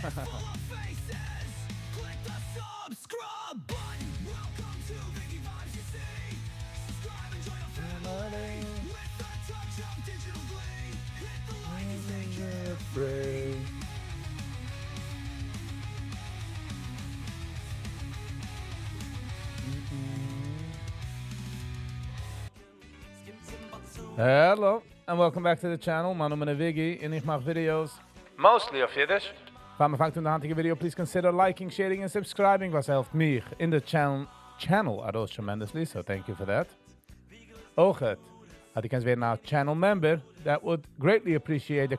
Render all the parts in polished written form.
Click the subscribe button. Welcome to Viggy Vibes, you see. Subscribe and join our family. With the touch of digital glee. Hit the like and stay carefree. Hello, and welcome back to the channel. My name is Viggy, and I make videos mostly of Yiddish. If I'm to the hunting video, please consider liking, sharing, and subscribing. Was helped me in the channel are those tremendously, so thank you for that. Ook het, had ik eens weer naar channel member, that would greatly appreciate the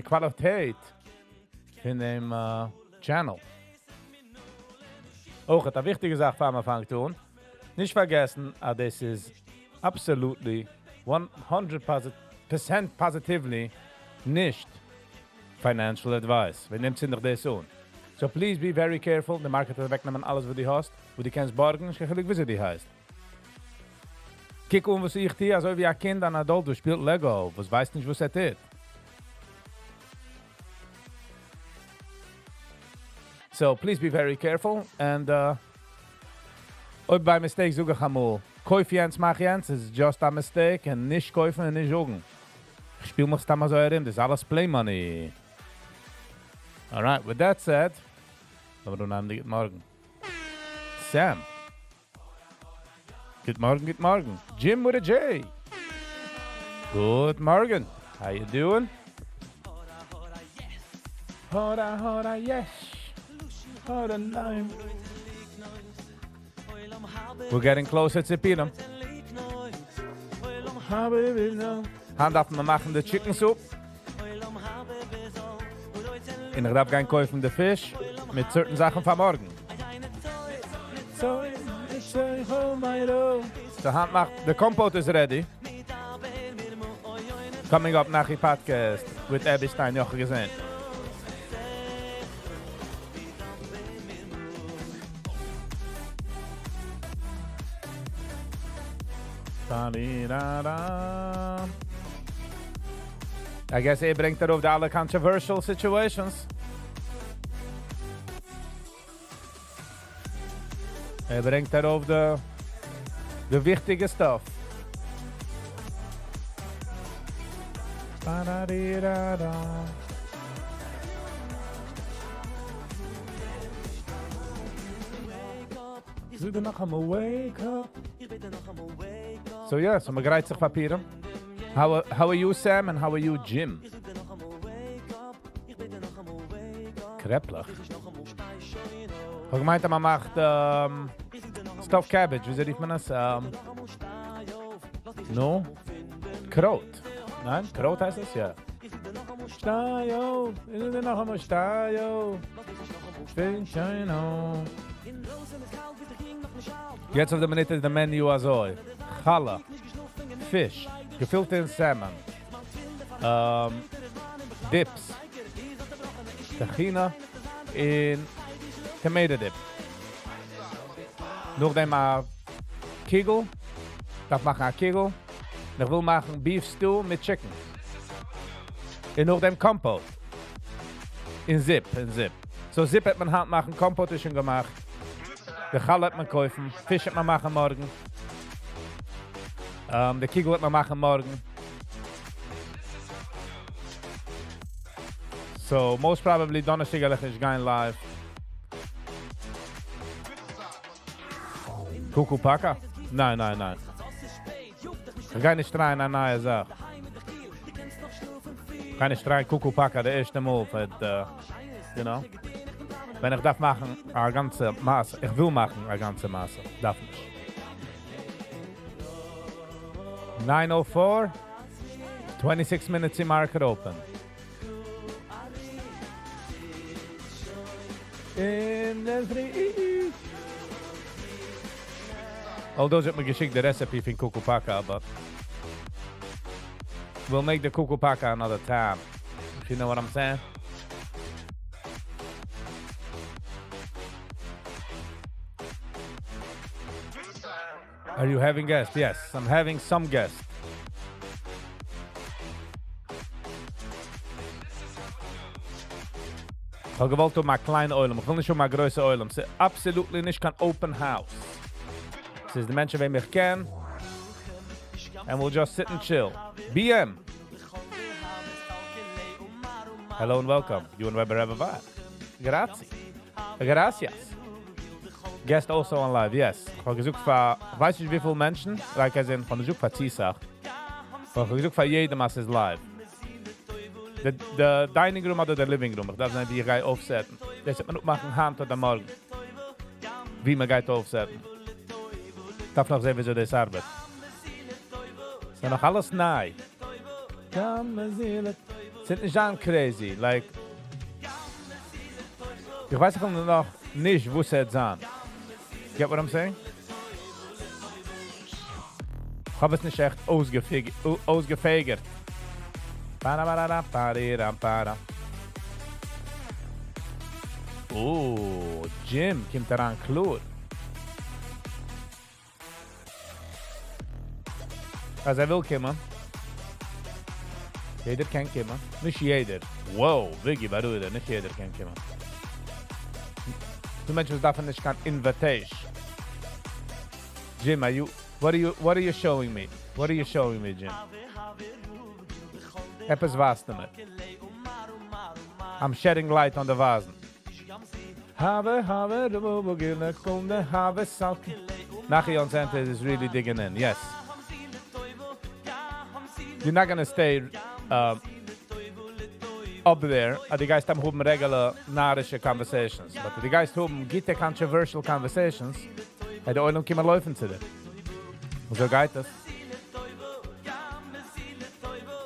kwaliteit in de channel. Ook het, een wichtige zaak van me van doen. Nicht vergessen, this is absolutely 100% positively nicht financial advice. We nehmen sich das so. So please be very careful. De marketer wegnehmen alles, was die hast. Wo die kannst borgen, ich kann gleich wissen, die heißt. Kijk was ich hier, also wie ein Kind, ein Adult, du spielt Lego. Was weiß nicht, was ist. So please be very careful. And ob bei Mistake sogar einmal. Kauf Jens, mach Jens, it's just a mistake. Und nicht kaufen und nicht jugen. Ich spiel mich da mal so herin, das ist alles Play Money. Alright, with that said, aber du nahmst guten Morgen. Sam. Good morgen. Jim with a J. Good morning. How you doing? Hoda, yes. Hoda, nine. We're getting closer to Pinam. Hand auf, wir machen die Chicken Soup. Und ich darf gehen kaufen den Fisch mit certain Sachen von morgen. So Hand macht, the compote is ready. Coming up nach the podcast with Abby Stein, Jochen gesehen. I guess he bringt er over alle controversial situations. Hij brengt er over de wichtige stuff. Zoek er nog een wake up. So yeah, so we zich papieren. How are you, Sam, and how are you, Jim? Kreppelig. Ik meinte, man macht stuffed cabbage. Wie sagt man das? No? Kraut. Nein? Kraut heißt es? Ja. Stajo, ist er noch einmal Stajo? Finchino. Jetzt auf der Minute ist der Menu also. Challah. Fish. Gefüllte in Salmon. Dips. Tahina in tomato dip. Nog dem Kegel. Dat mag een Kegel. Ik wil maken beef stew met chicken. En nog dem Compote. In Zip. So Zip hat man hand machen, Compote ist schon gemacht. De Gal hat man kaufen. Fisch hat man machen morgen. De Kegel hat man machen morgen. So most probably Donnerstag is going live. Kukupaka? Nein. Ich gehe nicht rein an neue Sache. Ich gehe nicht rein Kukupaka, der erste Move. You know? Wenn ich darf machen, eine ganze Masse. Ich will machen, eine ganze Masse. Darf nicht. 9:04. 26 minutes in market open. In the free. Although ze me geschickt the recipe for Kukupaka, but we'll make the Kukupaka another time. If you know what I'm saying. Are you having guests? Yes, I'm having some guests. Ich habe gewollt um ein kleines Oilem. Ich will nicht um ein größer Oilem. Es ist absolut nicht kein Open House. Es ist die Menschen, die mich kennen. And we'll just sit and chill. BM. Hello and welcome. You and Weber have a vibe. Grazie. Gracias. Guest also on live, yes. Ich habe gesucht für, ich weiß nicht wie viele Menschen, like ich habe gesucht für Tisach. Ich habe gesucht für jedem, was ist live. The dining room oder der living room, ich darf nicht, wie ich gehe aufsetzen. Das hat man auch machen, Hand oder Morgen. Wie man geht aufsetzen. Ich darf noch sehen, wieso das arbeitet. Es ist noch alles neu. Es ist nicht so crazy, like... Ich weiß noch nicht, wo es jetzt sein. Get what I'm saying? Ich habe es nicht echt ausgefegert. Oh, Jim kommt daran klar. Also will kommen. Jeder kann kommen. Nicht jeder. Wow, Viggy, was du da? Nicht jeder kann kommen. Du Menschen davon nicht kein Invitation. Jim, what are you showing me? What are you showing me, Jim? Etwas was damit. I'm shedding light on the vasen. Nachher on center is really digging in. Yes. You're not gonna stay up there. The guys haben regular narische conversations. But the guys haben gute controversial conversations. The oil kommen laufen zu dir. So geht das.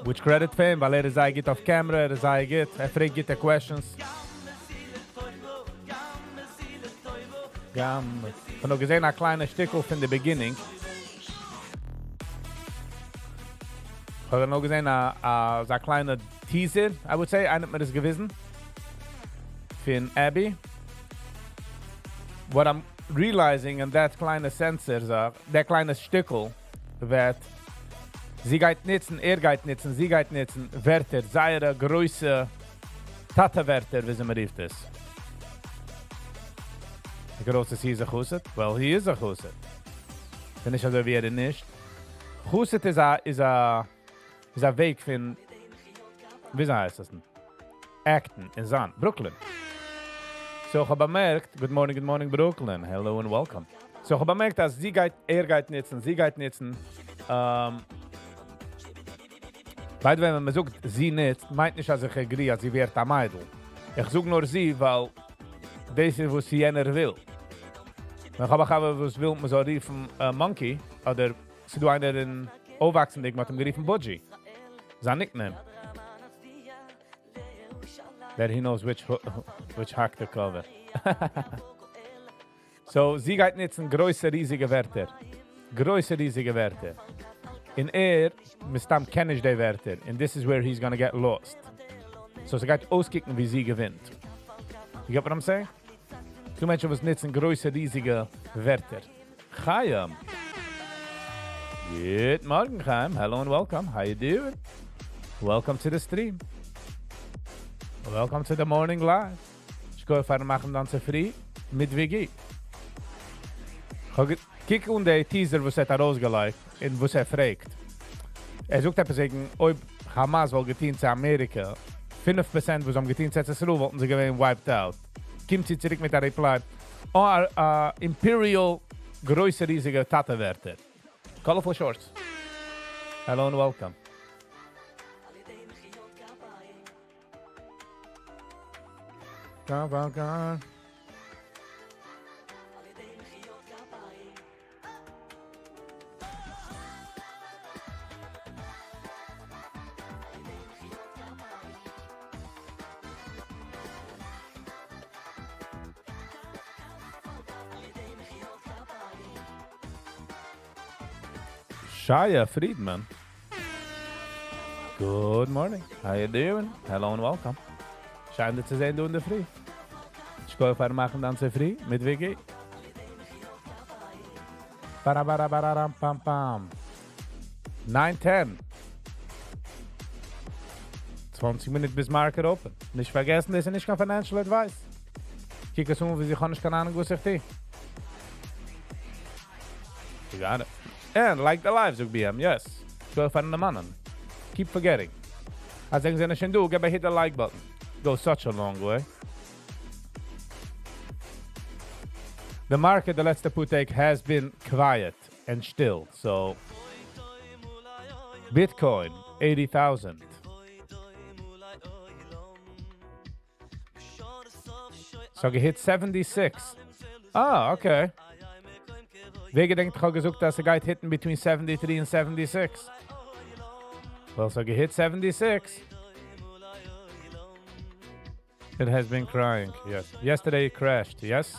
Which credit for him, weil sei geht auf camera, sei geht, fragt gute questions. Gammel. Ich habe noch gesehen ein kleines Stück in the beginning. Ich habe noch gesehen ein kleiner Teaser, I would say, einer hat mir das gewissen. Für Abby. What I'm realizing in that kleine Sensor, der kleine Stückel, wird sie geht nützen, geht nützen, sie geht nützen, Wörter, seine Größe, Tata-Wörter, wie sie mir rief das. Wie groß ist hier ein Chusset? Well, he is a Chusset. Wenn ich also wie nicht. Chusset ist ein Weg von, wie heißt das denn? Acton in Zahn, Brooklyn. So ich habe bemerkt, good morning Brooklyn, hello and welcome. So ich habe bemerkt, dass sie geht nützen, sie geht nützen. By the way, wenn man sagt, sie nicht, meint nicht, dass ich agree, als sie wird ein Mädel. Ich suche nur sie, weil das ist, was sie jener will. Wenn ich aber was will, man soll riefen Monkey, oder sie do einer in Aufwachsen, mit dem geriefen Budgie. Sein Nickname. That he knows which hack to cover. So, sie geht nützen größere, riesige Wörter. Größere, riesige Wörter. In mistam kenne ich die Wörter. And this is where he's gonna get lost. So, sie geht auskicken, wie sie gewinnt. You get what I'm saying? Du Menschen, was nützen größere, riesige Wörter. Chaim. Good morning, Chaim. Hello and welcome. How you doing? Welcome to the stream. Welcome to the morning live. Ich gehe einfach machen dann zu früh mit Viggy. Kijk und der Teaser, was er rausgelegt und was fragt. Sucht etwas sagen, ob Hamas wohl geteint zu Amerika, 5% was am geteint zu Israel, wollten sie gewähnen wiped out. Kommt sie zurück mit der Reply, Imperial größer riesige Tatenwerte. Colorful shorts. Hello and welcome. Gone. Shia Friedman. Good morning. How you doing? Hello and welcome. Schön, dass Sie sehen, du in der Früh. Ich gehe einfach machen dann zu früh mit Viggy. Barabarabaram pam pam. 9:10. 20 Minuten bis Market open. Nicht vergessen, das ist nicht kein Financial Advice. Kiek es wie sie kann nicht keine Ahnung, was ich tue. You got it. And like the lives of BM, yes. 12 von den Mannen. Keep forgetting. Als ich sie schon do, gib hit the like button. Goes such a long way. The market, the letzte Putek, has been quiet and still. So, Bitcoin, 80,000. So, gehit 76. Ah, okay. Wege denkt ich auch gesucht, dass er geht hitten between 73 and 76. Well, so gehit 76. It has been crying, yes. Yesterday it crashed, yes?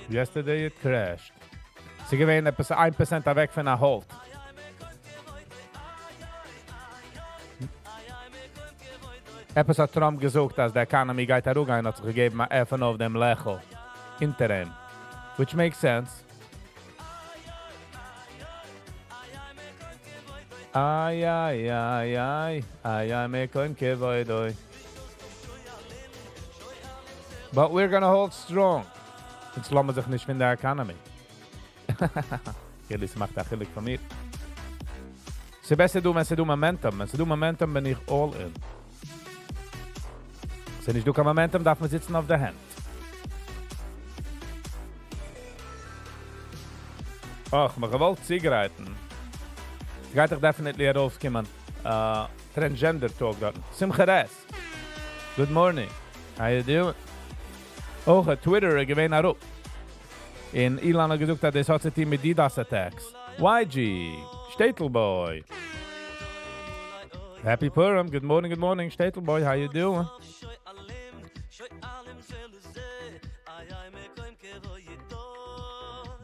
Yesterday it crashed. Sie gewähnen etwas 1% weg von der Hold. Etwas hat Trump gesucht, dass der Economy geht da ruhig ein, hat sich gegeben, einfach auf dem Lächel. Interim. Which makes sense. Ay, ay, ay, ay. Ay, ay, me koim kevoidoi. But we're gonna hold strong. Jetzt lassen wir sich nicht von der Economy. Jelis macht da chillig von mir. Se besser du, wenn sie du Momentum. Wenn sie du Momentum, bin ich all in. Se nicht du kein Momentum, darf man sitzen auf der Hand. Ach, maar gewollt Zigaretten. Ich geht doch definitely herauskommen. Transgender talk dort. Simcha Res. Good morning. How you doing? Oh, Twitter gewinnt herup. In Ilan hat gesagt, dass das hat sich mit DDoS-Attacks. YG. Statelboy. Happy Purim. Good morning, Statelboy. How you doing?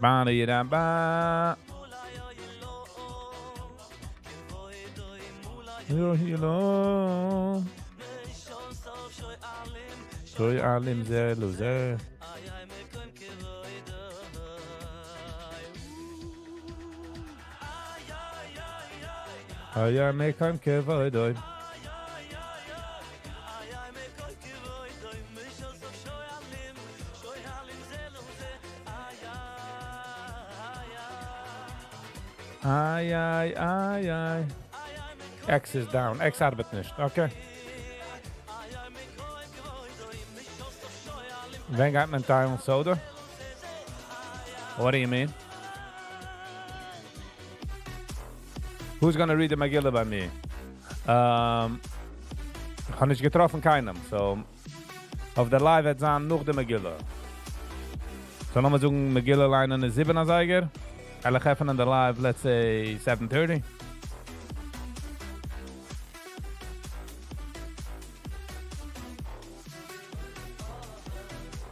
Ba-da-da-ba. Shoy alim ze loser. Ay me kan kevoidoy. Ay, ay, ay, ay. X is down. X arbeitet nicht. Okay. Wen gaat mijn Thai on soda? What do you mean? Who's gonna read the Megillah by me? Ich habe nicht getroffen, keinem. So, auf der Live wird sein noch der Megillah. So, nochmal sagen, Megillah-Line an der 7er-Seiger. Alle geven on the live, let's say 7:30.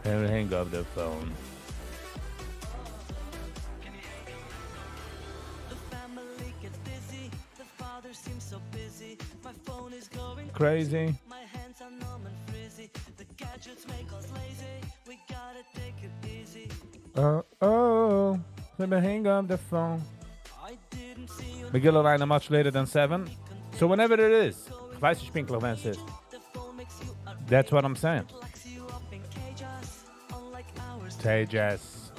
And hang up the phone. The family get busy. The father seems so busy. My phone is going Crazy. My hands are numb and frizzy. The gadgets make us lazy. We gotta take it easy. Oh. Let me hang up the phone. I didn't see you. Megillah line much later than 7. So whenever it is. Ich weiß nicht, Pinkler, wenn es ist. The phone makes you a That's what I'm saying. locks you up in cages. Unlike ours. Tejas.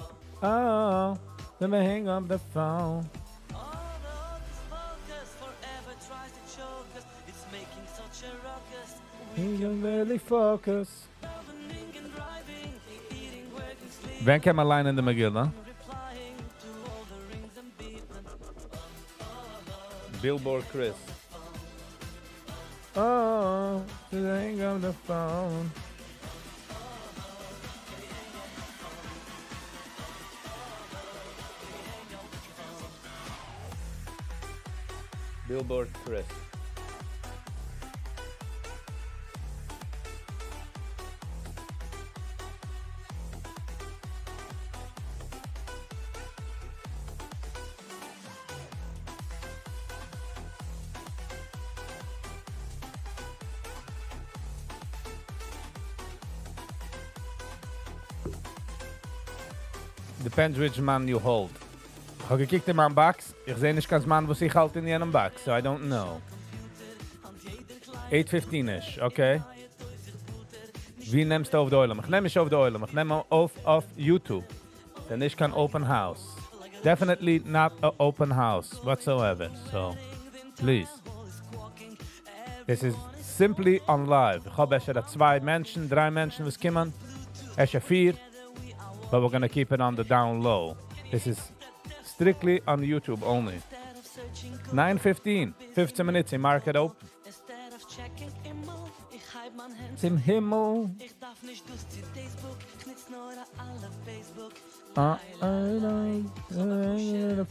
Oh. Let me hang up the phone. Although this focus forever tries to choke us, it's making such a ruckus. You can barely focus. Governing and driving, eating, working, sleeping, When came a line in the Megillah? replying to all the rings and beeping. Billboard Chris. Oh, let me hang up the phone. Billboard Chris. Depends which man you hold. Ich habe gekickt in meinen Box. Ich sehe nicht ganz Mann, was ich halt in jenem Box, so I don't know. 8:15-ish, okay. Wie nimmst du auf die Oilem? Ich nehme mich auf die Oilem. Ich nehme auf YouTube. Denn ich kann Open House. Definitely not an open house whatsoever. So, please. This is simply on live. Ich habe schon 2 Menschen, 3 Menschen, was kommen. Schon 4. But we're gonna keep it on the down low. This is strictly on YouTube only. 9:15, 15 minutes in market open. It's im Himmel.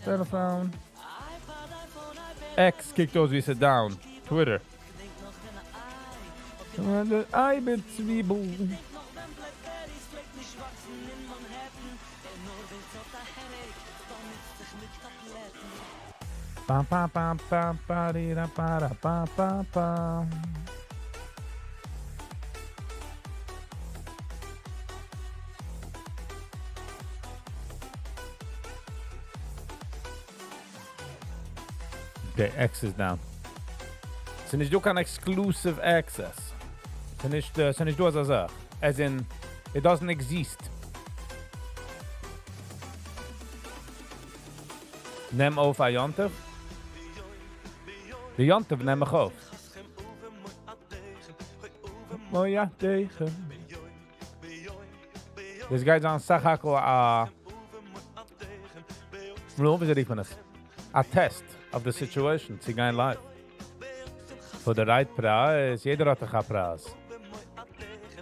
Telephone. X kickt aus wie sie down. Twitter. I bin Zwiebel. Bam bam bam bam ba di da ba da ba ba ba. Okay, X is down. So nicht du kein exclusive access. So nicht du as a Sache. As in, it doesn't exist. Neem auf a Jontef. De Jontef neem ik op. Moja tegen. This guy's on Sachako Hoe is het van a test of the situation. Sie gehen live. For the right price, jeder hat een prijs.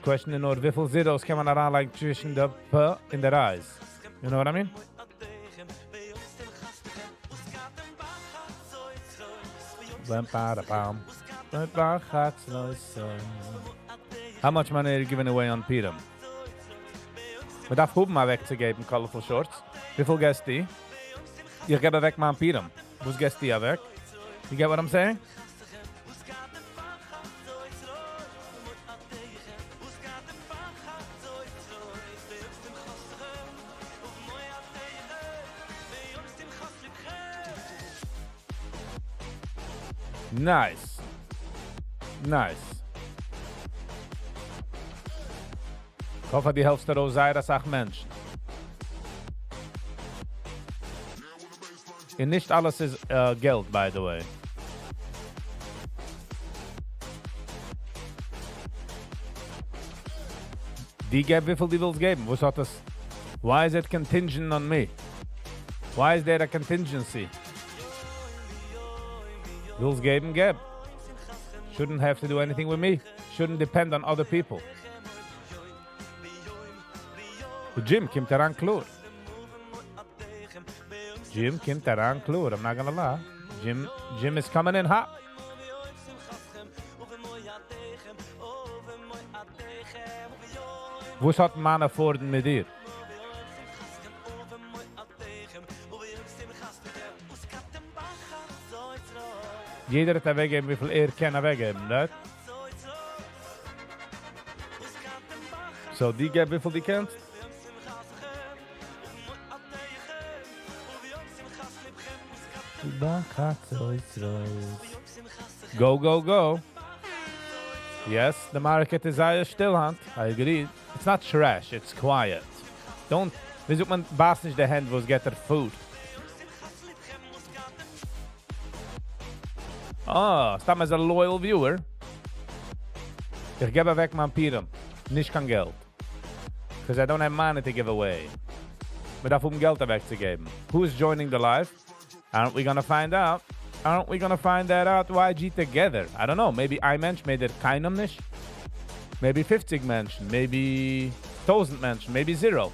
Question nur, wie viel zeros kann man anlegen zwischen the P in the eyes? You know what I mean? How much money are you giving away on Piram? We darf Huben mal wegzugeben, Colorful Shorts. Wie viel gehst die? Ich gebe weg mal an Piram. Wo's gehst die weg? You get what I'm saying? Nice. Nice. Ich hoffe, die helft er sei das auch Menschen. Und nicht alles ist Geld, by the way. Die geben, wie viel die willst geben? Was hat das? Why is it contingent on me? Why is there a contingency? Wills geben, geb. Shouldn't have to do anything with me. Shouldn't depend on other people. The gym kommt daran klar. Gym kommt daran klar. I'm not gonna lie. Gym is coming in hot. Was hat man erfordern mit dir? Jeder hat weggeben, wie viel kann weggeben, right? So, die geben, wie viel die kennt? Go, go, go. Yes, the market is stillhand. I agree. It's not trash, it's quiet. Don't, wie sucht man baas nicht der Hand, wo es get der food? Ah, Stam is a loyal viewer. Ich gebe weg mein Piram. Nicht kein Geld. Because I don't have money to give away. But darf Geld wegzugeben. Who's joining the live? Aren't we gonna find out? Aren't we gonna find that out? YG together? I don't know. Maybe ein Mensch made it keinem nicht. Maybe 50 Menschen. Maybe 1000 Menschen. Maybe 0.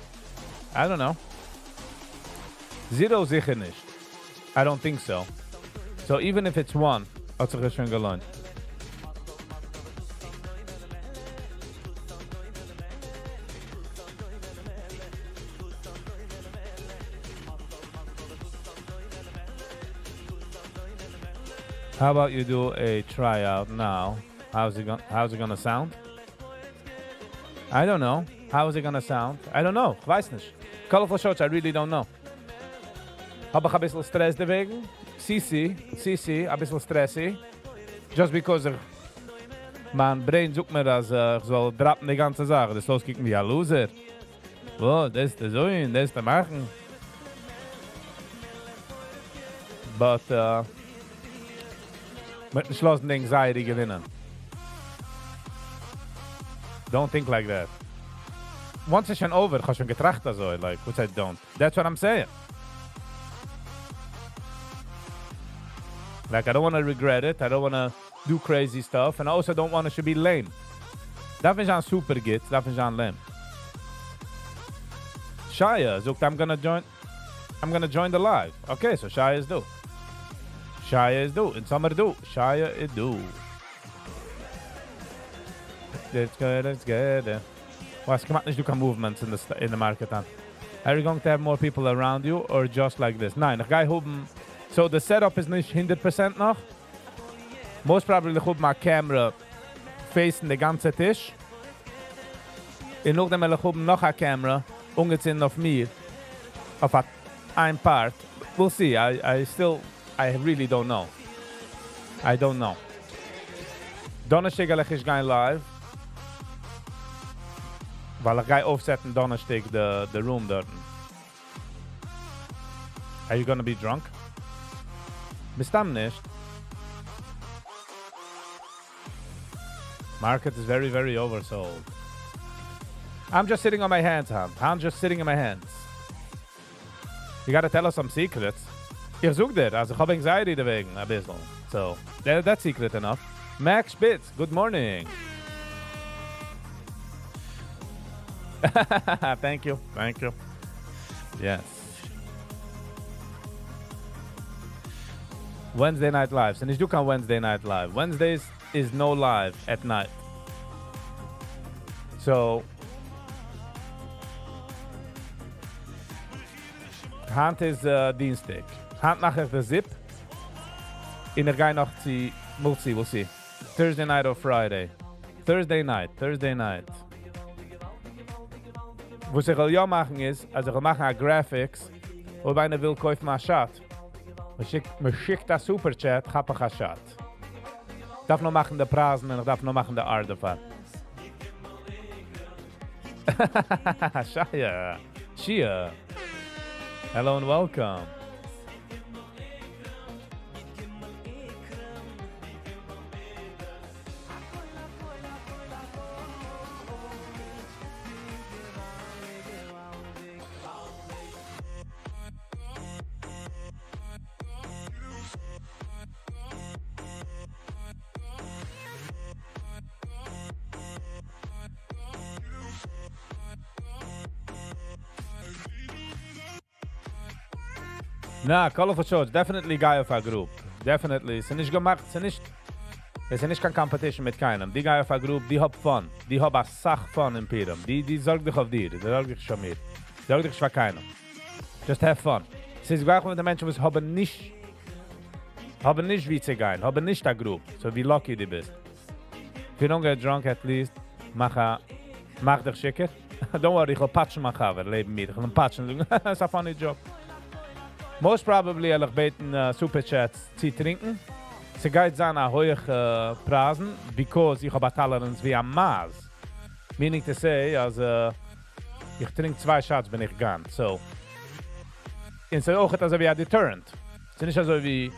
I don't know. 0 sicher nicht. I don't think so. So even if it's 1, hat sich schon gelohnt. How about you do a tryout now? How's it gonna sound? I don't know. How is it gonna sound? I don't know. Ich weiß nicht. Colorful Shorts, I really don't know. Hab ich ein bisschen Stress deswegen? CC, ein bisschen stressy. Just because Mein Brain sucht mir, dass ich soll droppen die ganze Sache. Das loskicken wie ein Loser. Oh, das ist der Sohn, das ist der Machen. But, mit dem Schlossen Ding sei die gewinnen. Don't think like that. Once it's over, ich habe schon getracht also, like, what I don't. That's what I'm saying. Like, I don't want to regret it. I don't want to do crazy stuff. And I also don't want it to be lame. Dat vind ik aan super git. Dat vind ik aan lame. Shia zegt, I'm gonna join the live. Okay, so Shia is do. Shia is do. In summer do. Shia is do. It's good, it's good. Was come nicht, du kann movements in the market an. Are you going to have more people around you or just like this? Nein, ich gehe hoben. So the setup is nicht 100% noch. Most probably hoben my camera facing the ganze Tisch. Und nachdem ich hoben noch a camera ungezogen auf mir. Auf ein Part. We'll see. I really don't know. I don't know. Donnerstag ich gehe live. Weil ich gehe aufsetzen Donnerstag the room dort. Are you gonna be drunk? Bestam nicht. Market is very, very oversold. I'm just sitting on my hands, Han. I'm just sitting in my hands. You gotta tell us some secrets. Ich such dir, also ich habe anxiety deswegen, ein bisschen. So, that's secret enough. Max Spitz, good morning. Thank you. Yes. Wednesday Night Live. And ich do come Wednesday Night Live. Wednesdays is no live at night. So, Hand is Dienstag. Hand mache ich the Zip. In der Gehe noch zu, we'll see. Thursday night or Friday. Thursday night. Was ich will ja machen ist, also ich mache Graphics, wo einer will kaufen mal Shot. Man schickt das Superchat, hab ich ein Shot. Ich darf noch machen die Prasen und ich darf noch machen die Art davon. Shia. Hello and welcome. Nah, colorful shows. Definitely guy of a group. Definitely. Es ist nicht gemacht, es ist nicht kein Competition mit keinem. Die guy of a group, die hab fun. Die hab a Sach fun im Piram. Die sorgt dich auf dir. Die sorgt dich schon mir. Die sorgt dich für keinem. Just have fun. Es ist gleich mit den Menschen, die haben nicht wie zu gehen. Haben nicht a group. So wie lucky du bist. If you don't get drunk at least, mach dich schicker. Don't worry, ich will patschen mein Cover. Leben mit. Ich will patschen. That's a funny job. Most probably will ich beten Superchats zu trinken. Sie geht sein a hohe Prasen, because ich habe Tolerance wie am Maß. Meaning to say, also ich trinke 2 Shots, bin ich gone. So, in so auch also wie a deterrent. Es ist nicht also wie,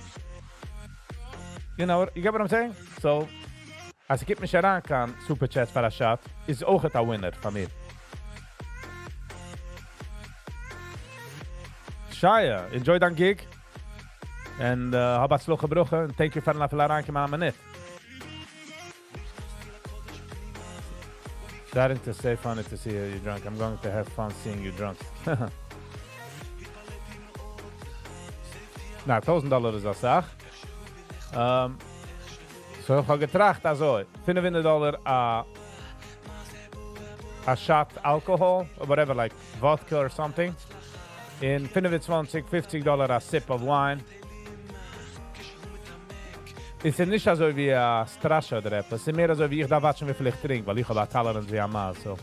you get what I'm saying? So, als ich mich heran kann, Superchats für a Shot, ist auch a winner von mir. Shia, enjoy that gig. And hab het sloeg gebrochen. Thank you for the laranke maar net. Starting to say funny to see you drunk. I'm going to have fun seeing you drunk. Nou, $1,000 is dat zaak. So ik heb getracht also $25 a shot alcohol or whatever, like vodka or something. In $50 a sip of wine. Es ist nicht so wie ein Strasche oder etwas. Es ist mehr so wie ich da watschen, wie viel ich trinke, weil ich habe Tolerance wie ein Maß. So.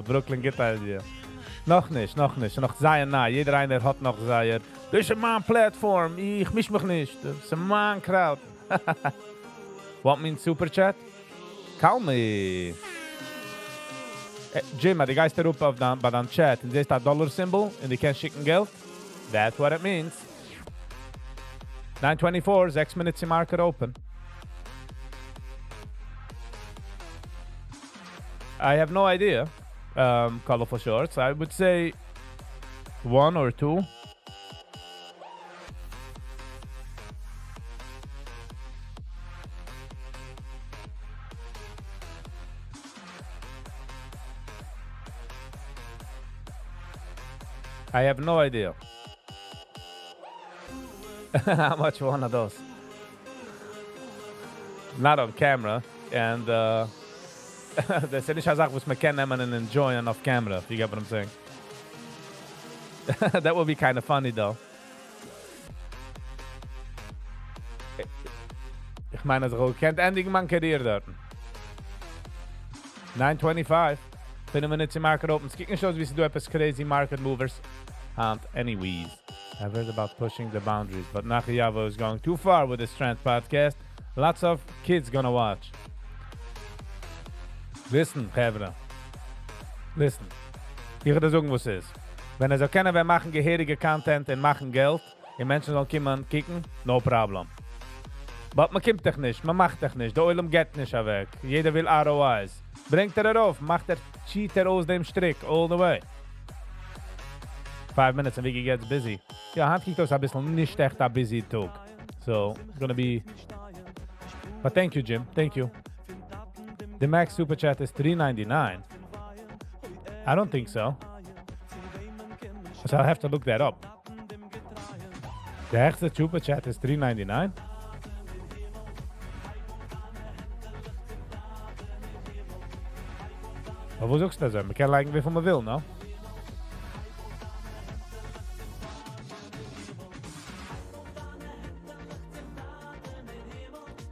Brooklyn geht halt hier. Noch nicht. Noch sehr nah. Jeder einer hat noch sehr Das ist mein Plattform. Ich misch mich nicht. Das ist mein Crowd. Want me in Super Chat? Call me. Jim, die Geister up auf bei deinem Chat und siehst das $symbol und die kannst schicken Geld. That's what it means. 9:24, 6 minutes in market open. I have no idea. Colorful shorts. I would say 1 or 2. I have no idea. How much one of those? Not on camera. And das ist nicht eine Sache, was man kann nehmen and enjoyen off camera, if you get what I'm saying. That would be kind of funny though. Ich meine, also, kennt endlich man Karriere dort. 9:25. 5 minutes in market open. Kicking shows wie sie do etwas crazy market movers. And anyways, I've heard about pushing the boundaries, but Nachiyavo is going too far with this trend podcast. Lots of kids gonna watch. Listen, Chevra. Listen. Ich würde sagen, was ist. Wenn so kennen, wir machen gehörige Content und machen Geld, die Menschen sollen kommen kicken, no problem. But man kommt dich nicht, man macht dich nicht, der Oilem geht nicht weg. Jeder will ROIs. Bringt auf, macht der Cheater aus dem Strick, all the way. 5 minutes and Viggy gets busy. Ja, Hand kriegt aus ein bisschen nicht echt ein busy Tag. So, gonna be... But thank you, Jim, thank you. The max super chat is $3.99. I don't think so. So I'll have to look that up. The extra super chat is $3.99. Maar wo zoekst du das? Man kann liken, wie viel man will, no?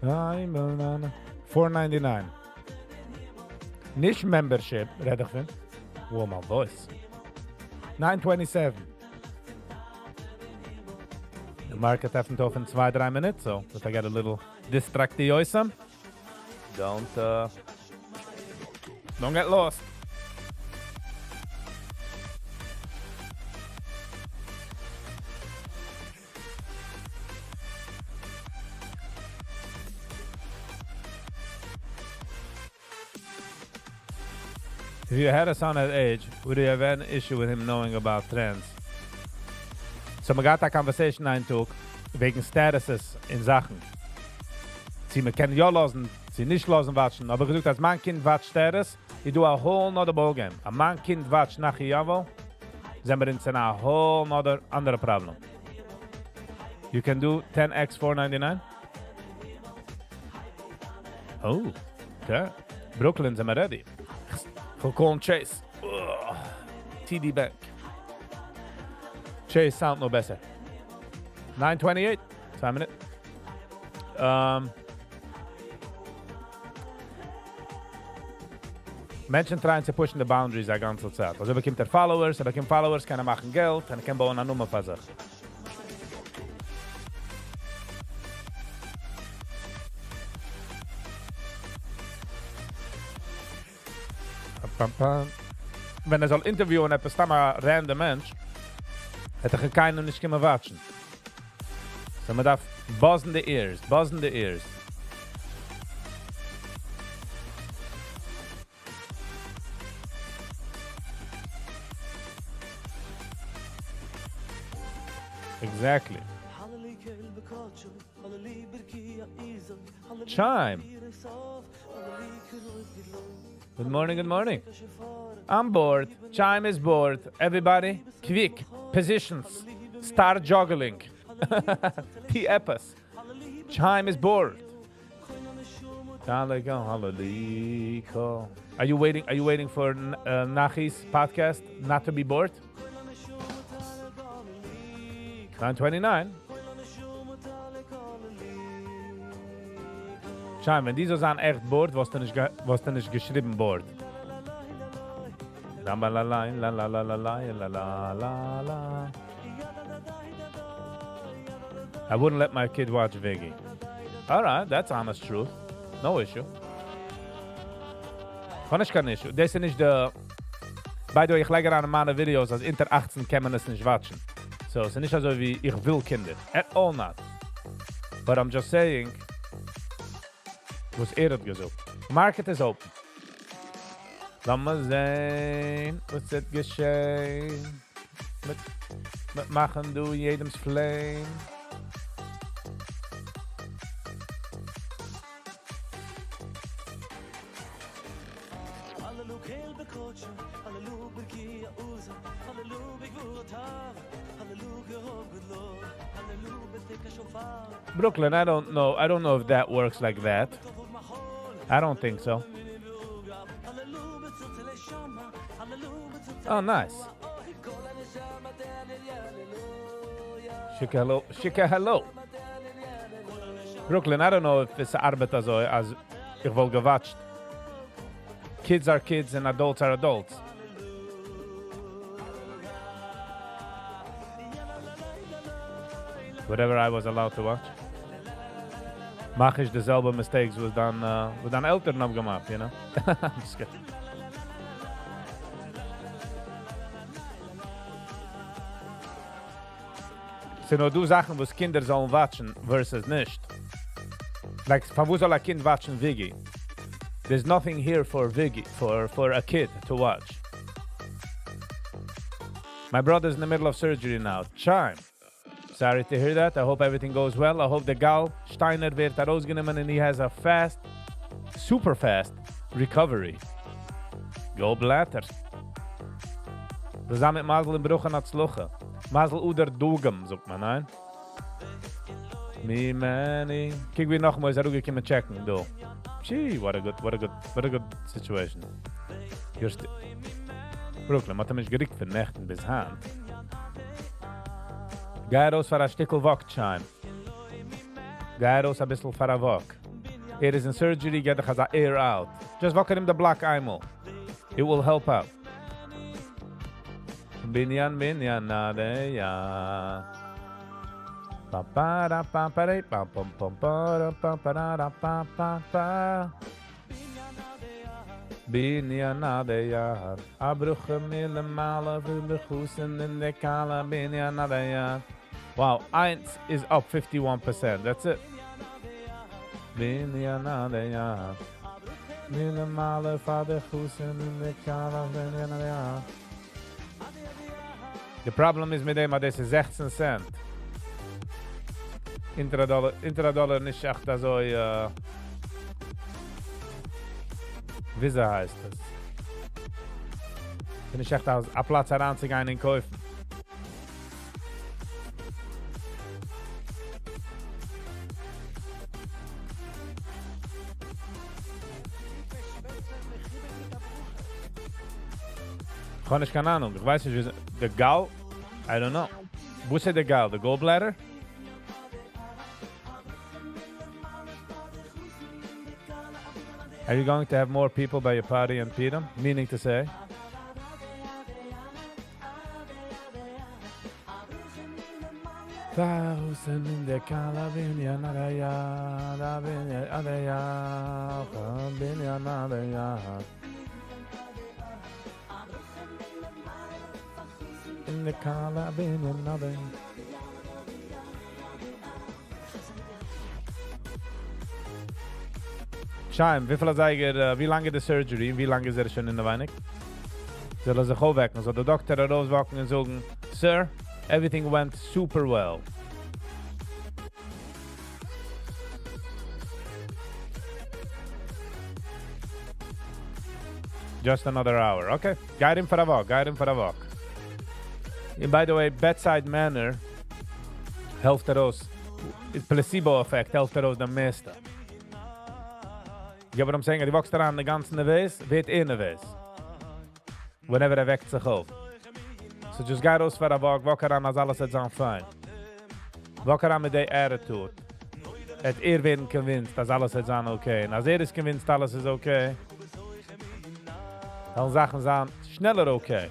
$4.99. Nicht membership, red ich von. Wow, my voice. $9.27. The market hasn't off in 2-3 minutes, so if I get a little distractiousam, don't get lost. If you had a son at age, would you have an issue with him knowing about trends? So man got that conversation eintook wegen Statuses in Sachen. Sie man kann ja losen, sie nicht losen watschen, aber gesagt, als mein Kind watscht Status, ich do a whole nother ballgame. A mein Kind watscht nach Javo, sind wir in a whole nother andere problem. You can do 10x $4.99? Oh, okay. Brooklyn sind wir ready. For calling Chase. Ugh. TD Bank. Chase sound no better. 9:28. 2 minutes. Menschen trying to push the boundaries die ganze Zeit. Also bekommt Followers, bekommt Followers, kann machen Geld, und kann bauen eine Nummer für sich. Wenn soll interviewen, etwas da mal random Mensch, hätte keinen nicht können watschen. So man darf buzzen the ears. Exactly. Chime. Good morning. I'm bored. Chime is bored. Everybody, quick. Positions. Start juggling. P-Epis. Chime is bored. Are you waiting for Nachi's podcast not to be bored? 9:29. Schau, wenn die so sagen echt bored, was dann nicht geschrieben bored. La la la la la la la la la la la la. I wouldn't let my kid watch Viggy. All right, that's honest truth. No issue. Kann ich kein issue. Das ist nicht der... By the way, ich lege an meine Videos, als inter 18 kann man es nicht watchen. So, es ist nicht so wie ich will Kinder. At all not. But I'm just saying, was hat gesucht. Market is open. Lass mal sehen, was ist geschehen. Mit machen du jedems Flame. Brooklyn, I don't know. I don't know if that works like that. I don't think so. Oh, nice. Shika hello. Shika hello. Brooklyn, I don't know if it's arbeit also, as ich wohl gewatcht. Kids are kids and adults are adults. Whatever I was allowed to watch. Mach ich dieselbe mistakes was dann Eltern haben gemacht, you know? Just kidding. So no du Sachen, was Kinder sollen watchen versus nicht. Like, von wo soll ein Kind watchen Viggy? There's nothing here for Viggy, for a kid to watch. My brother's in the middle of surgery now. Chime. Sorry to hear that. I hope everything goes well. I hope the Gal Steiner wird herausgenommen and he has a fast, super fast recovery. Go Blatters. Zusammen mit Masel in Bruch an Atzluche. Masel Uder Dugem, sagt man, nein? Me many. Kijk wie noch mal is gekommen checken, do. Gee, what a good situation. Just Brooklyn, hat mich gerickt für Nächten bis Hand. Geh raus für ein Stückel Wokschein. Geh raus ein bisschen für ein Wok. Is in surgery, get the air out. Just walk him the black einmal. It will help out. Binyan nadeya. Pa pa da pa pa re pa pom pom pa pa pa da pa pa pa. Binyan nadeya. Abruche mille malen für de Husen in de Kala. Binyan nadeya. Wow, Eins is up 51%. That's it. Binyan nadeya. Mille malen für de Husen in de Kala. Binyan nadeya. The problem is mit dem, das ist 16 Cent. Intradollar nicht echt so, wie heißt das? Bin ich echt aus, a Platz heranzugehen in Käufen. Ich habe keine Ahnung. Ich weiß nicht, the Gall, I don't know. Wo ist der Gall? The gallbladder? Are you going to have more people by your party in Pedam? Meaning to say? Tausend in der Kalabinia Nadaya, Dabinia Adaya, Kabinia Nadaya. In the Kalabinia Nadaya. Scheim, wie lange die Surgery, wie lange ist schon in der Weinig? Soll sich aufwecken, so der Doktor rauswacken und sagen, Sir, everything went super well. Just another hour, okay. Guide him for a walk. And by the way, bedside manner helft aus, placebo effect helft aus der meeste. Ja, aber I'm saying, die wächst daran den ganzen Nervös, wird nervös. Whenever weckt sich auf. So just go raus for a walk around als alles ist dann fein. Walk around mit der attitude. Et werden convinced, dass alles ist dann okay. Und als ist convinced, alles ist okay, dann Sachen sind schneller okay.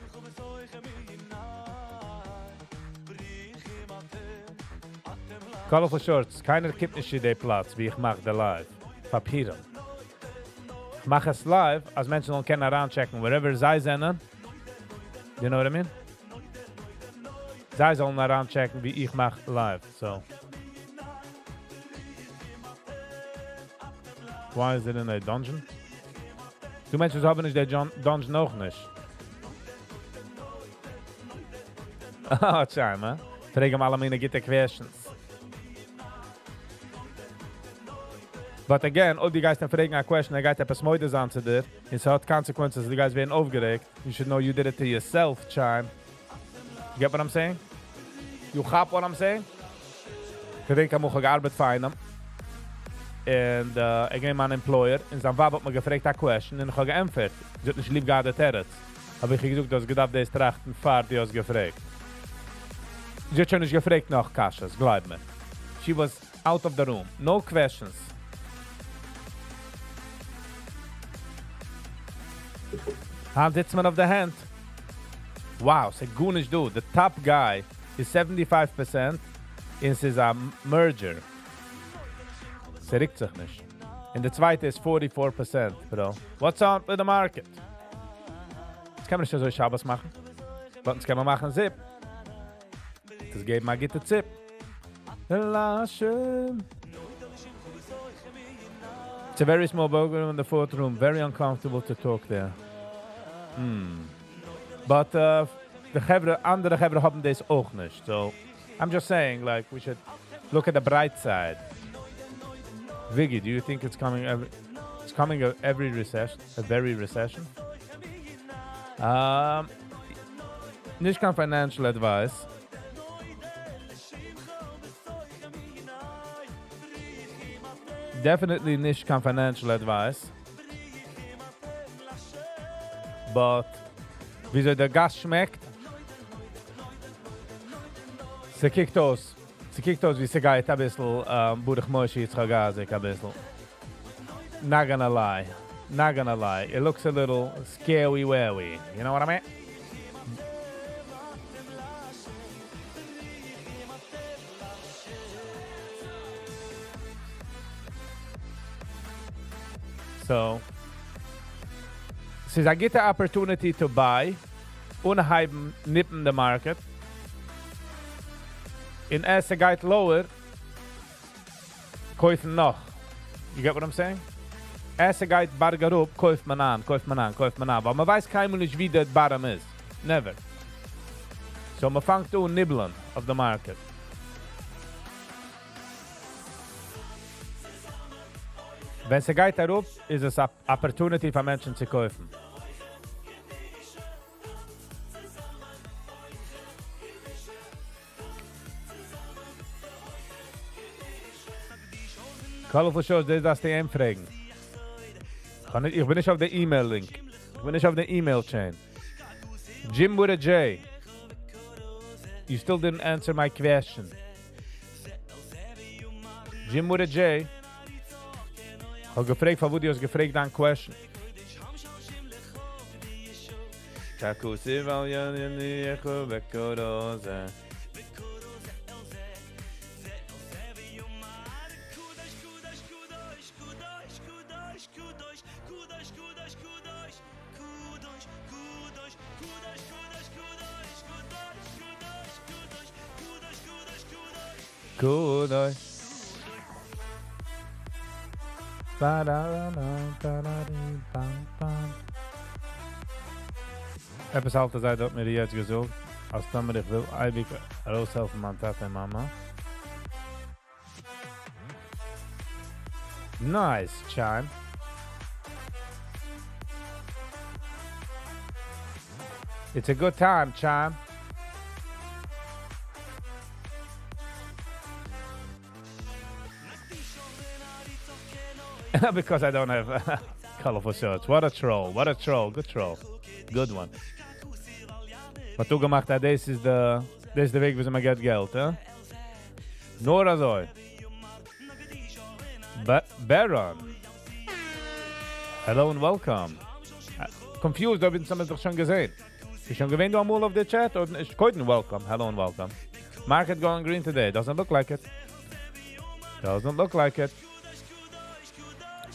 Colorful Shorts. Keiner kippt nicht in den Platz, wie ich mach der live. Papieren. Ich mach es live, als Menschen noch können heranchecken, wherever sie sind. You know what I mean? Sie sollen heranchecken, wie ich mach live. So. Why is it in a dungeon? Du Menschen haben nicht den Dungeon noch nicht. Oh, tja, man. Fragen alle meine gute questions. But again, ob die guys dann fragen a question, geht etwas Moides an zu dir, und so hat consequences, die guys werden aufgeregt. You should know you did it to yourself, Chime. You get what I'm saying? You got what I'm saying? Ich denke, ich habe gearbeitet für einen. Und ich ging an Employer, und sein Vater hat mir gefragt a question, und ich habe geämpft. Sie hat nicht lieb gehabt, das Territz. Aber ich habe gesagt, dass ich gedacht, das trachten Fahrt, die hat gefragt. Sie hat schon nicht gefragt nach Kasches, glaub mir. She was out of the room. No questions. Hand hits man of the hand. Wow, c'est gut nicht du. The top guy is 75% and is a merger. Sie riecht sich nicht. And the zweite is 44%, bro. What's on with the market? Jetzt kann man nicht so Schabes machen. Aber jetzt kann man machen Zip. Das geht mal gitte Zip. Lasche. It's a very small burger in the fourth room. Very uncomfortable to talk there. But the andere Gevre haben this auch nicht. So I'm just saying, like, we should look at the bright side. Viggy, do you think it's coming every recession? A very recession? Nicht kein financial advice. Definitely nicht kein financial advice. But wieso der Gas schmeckt? Sie kickt aus wie sie geht ein bisschen Burig Moshi jetzt Gazik ein bisschen. Not gonna lie. It looks a little scary-wary. You know what I mean? So, since I get the opportunity to buy, unhalben nippen the market, in as a geht lower, kaufen noch. You get what I'm saying? As a geht barger up, kauft man an. Weil man weiß keinem nicht, wie der Bottom ist. Never. So man fängt an nibbeln of the market. Wenn es geht darauf, ist es eine Opportunity für Menschen zu kaufen. Colorful Shows, das ist das die Fragen. Ich bin nicht auf der E-Mail-Link. Ich bin nicht auf der E-Mail-Chain. Jim with a J. You still didn't answer my question. Jim with a J. Ich habe gefragt, von wo du hast gefragt, deine question. Kudosh. Etwas Altes sei dort mir jetzt gesucht. Als Tomer, ich will eigentlich raushelfen, mein Tata und Mama. Nice, Chime. It's a good time, Chime. Because I don't have colorful shirts. What a troll. Good troll. Good one. Was du gemacht hast, das ist der Weg, wie man geht Geld, eh? Nur also. Baron. Hello and welcome. Confused, ob ich es doch schon gesehen. Ich schon gewähnt, du einmal auf der Chat? Oder ich könnte welcome. Hello and welcome. Market going green today. Doesn't look like it. Doesn't look like it.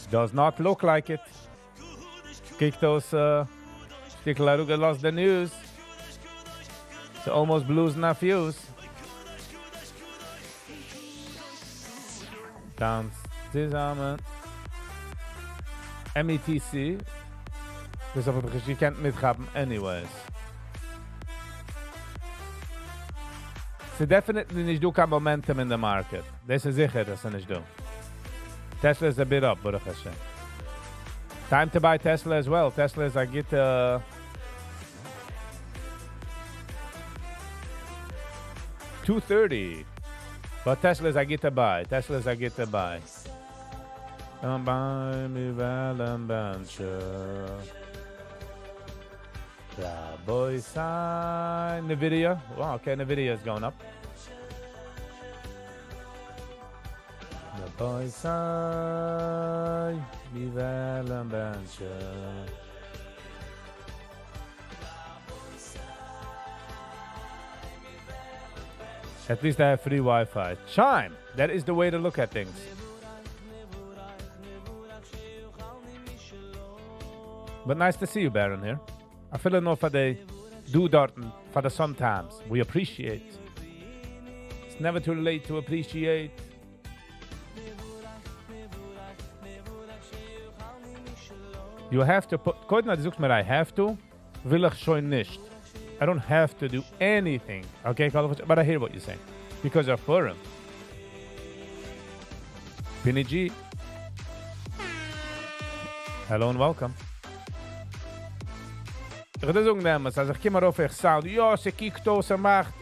Does not look like it. Kijk those Stikelaruga lost the news. Ze almost blues na fuse. Dans zusammen. METC. Dus of het je kent mitgaben anyways. Ze definitely niet doen momentum in the market. Deze zeker dat ze niet doen. Tesla is a bit up, Baruch Hashem. Time to buy Tesla as well. Tesla is I get $230. But Tesla is I get to buy. Tesla is I get to buy. Don't buy me Valenbancha. The boy sign Nvidia. Wow, okay, Nvidia is going up. The boy sign me Valenbancha. At least I have free Wi-Fi. Chime! That is the way to look at things. But nice to see you, Baron, here. I feel enough for the do Dorten for the sometimes. We appreciate. It's never too late to appreciate. You have to put... Koit na die maar I have to. Will ich schon nicht. I don't have to do anything. Okay, but I hear what you're saying. Because of Purim. Pinny G. Hello and welcome. Ik ga dus ook nemen, als ik kom maar over sound. Ja, ze kijkt aus en macht.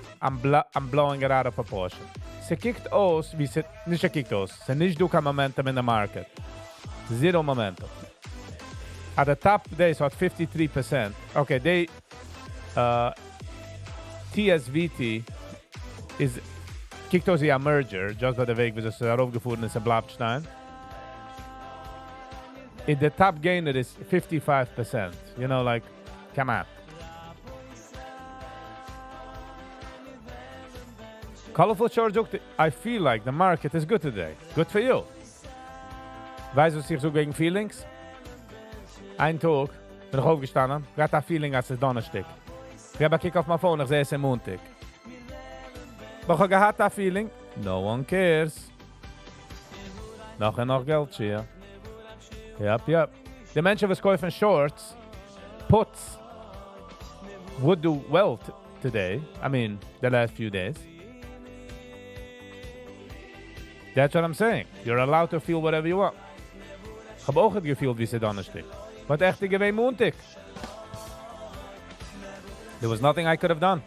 I'm blowing it out of proportion. Ze kijkt aus, wie ze... Niet ze kijkt aus. Ze niet doet momentum in the market. Zero momentum. At the top, they had 53%. Okay, they... TSVT is kijkt aus a merger. Just by the way, we just aufgefuhren in Blabstein. In the top gainer is 55%. You know, like... Come on. Colorful Charge ook. I feel like the market is good today. Good for you. Weißt du, sich so gegen Feelings? Ein Tag bin ich aufgestanden. Ich hatte ein Feeling, als es Donnerstag. Ich habe gekickt auf mein Phone, ich sehe es am Montag. Doch ich hatte ein Feeling. No one cares. Noch Geld hier. Yep. Die Menschen, die kaufen Shorts, puts, would do well today. I mean, the last few days. That's what I'm saying. You're allowed to feel whatever you want. Ik heb ook het gevoeld wie ze Donnerstag. Wat echt ik geween Montag. There was nothing I could have done.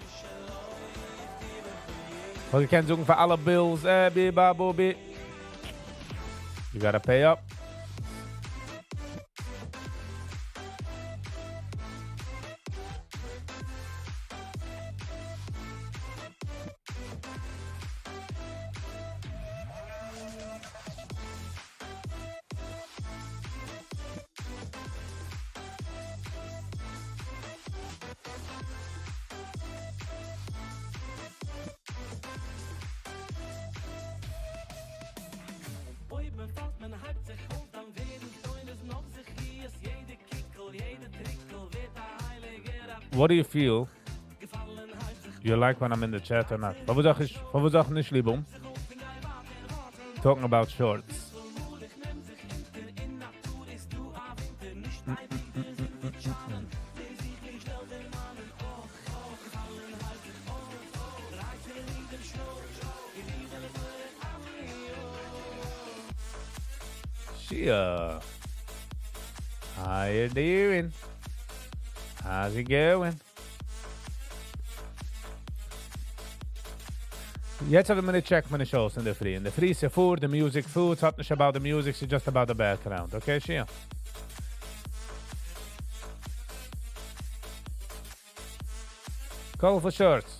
Want je kan zoeken voor alle bills. You gotta pay up. What do you feel? You like when I'm in the chat or not? Wat we zeggen is Libom? Talking about shorts. Shia. How you doing? How's it going? Jetzt hebben we een check mijn shows in de free. In de free is voor de music, food. Het gaat niet about the music, it's just about the background. Okay, Shia? Colorful shirts.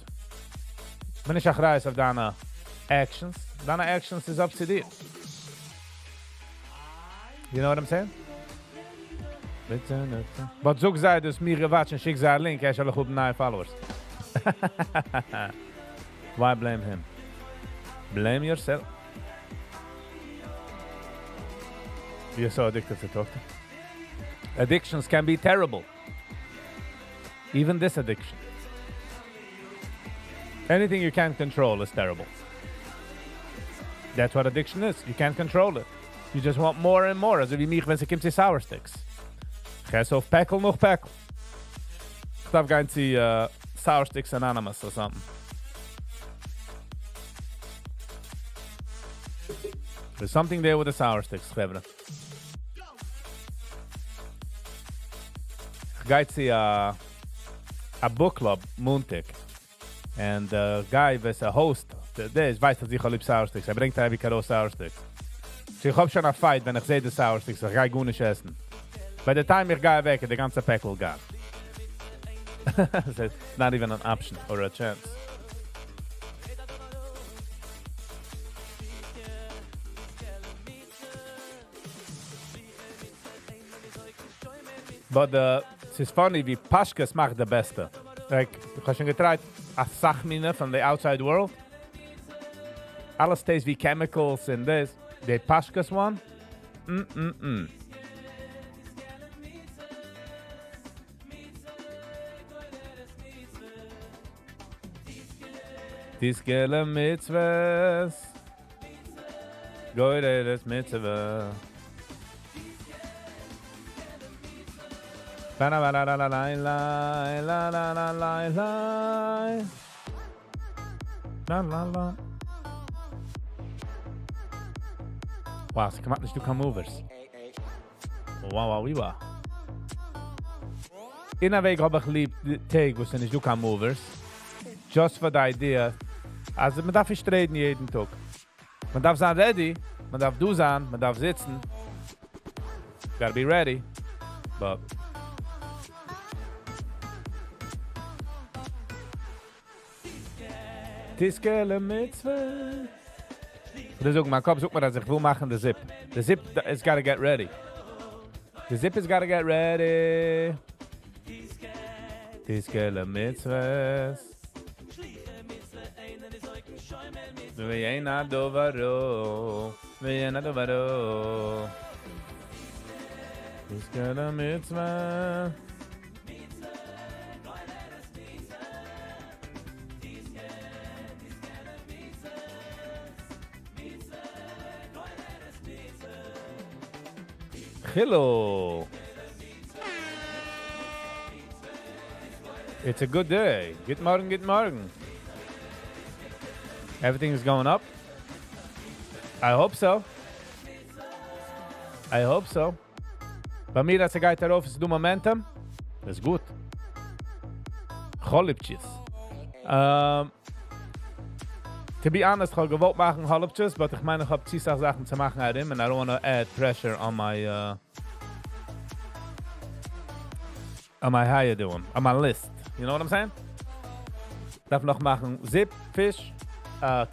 Ben ik agrijs of Dana actions. Dana actions is up to date. You know what I'm saying? But zoek zij dus meer watch en schick zij link. Hij zal goed 9 followers. Why blame him? Blame yourself. You're so addicted to talk. Addictions can be terrible. Even this addiction. Anything you can't control is terrible. That's what addiction is. You can't control it. You just want more and more. Also wie mich, wenn es kommt zu Sour Sticks. Ich esse auf Päckl noch Päckl. Ich darf gehen zu Sour Sticks Anonymous or something. There's something there with the Sour Sticks, Chevre. Ich gehe zu a book club, Montag. And the guy was a host. Der weiß, dass ich lieb Sour Sticks. Bringt da wie Sour Sticks. So ich hab schon a fight, wenn ich sehe die Sour Sticks. Ich gehe gut nicht essen. By the time ich gehe weg, der ganze Päckl gone. So it's not even an option or a chance. But it's funny, wie Paschkas macht the beste. Like, ich hab schon getried, a Sachmine from the outside world. Alles tastes wie chemicals and this. The Paschkas one? Tiskele mitzvahs. Goyde des mitzvah. La la la la la la la la la la la la la la. Wow, ze kan niet doen movers. Wow, wie wa. In een week heb ik lieb take, wo ze niet doen movers. Just for the idea. Also, man darf nicht reden jeden Tag. Man darf sein ready, man darf du sein, man darf sitzen. Gotta be ready. But Tiskele mitzvah. Dus ook mijn kop zoekt maar dat ik wil maken de zip. The zip is gotta get ready. The zip is gotta get ready. Tiskele mitzvahs. V'yeina dovaro. V'yeina dovaro. Tiskele mitzvah. Hello. It's a good day. Good morning, good morning. Everything is going up. I hope so. I hope so. Bei mir, als geht darauf, ist du Momentum. Das ist gut. Cholipchis. To be honest, ich habe gewollt machen Cholipchis, but ich meine, ich habe 10 Sachen zu machen an ihm, and I don't want to add pressure on my how you doing, on my list. You know what I'm saying? Ich darf noch machen Zip, Fish,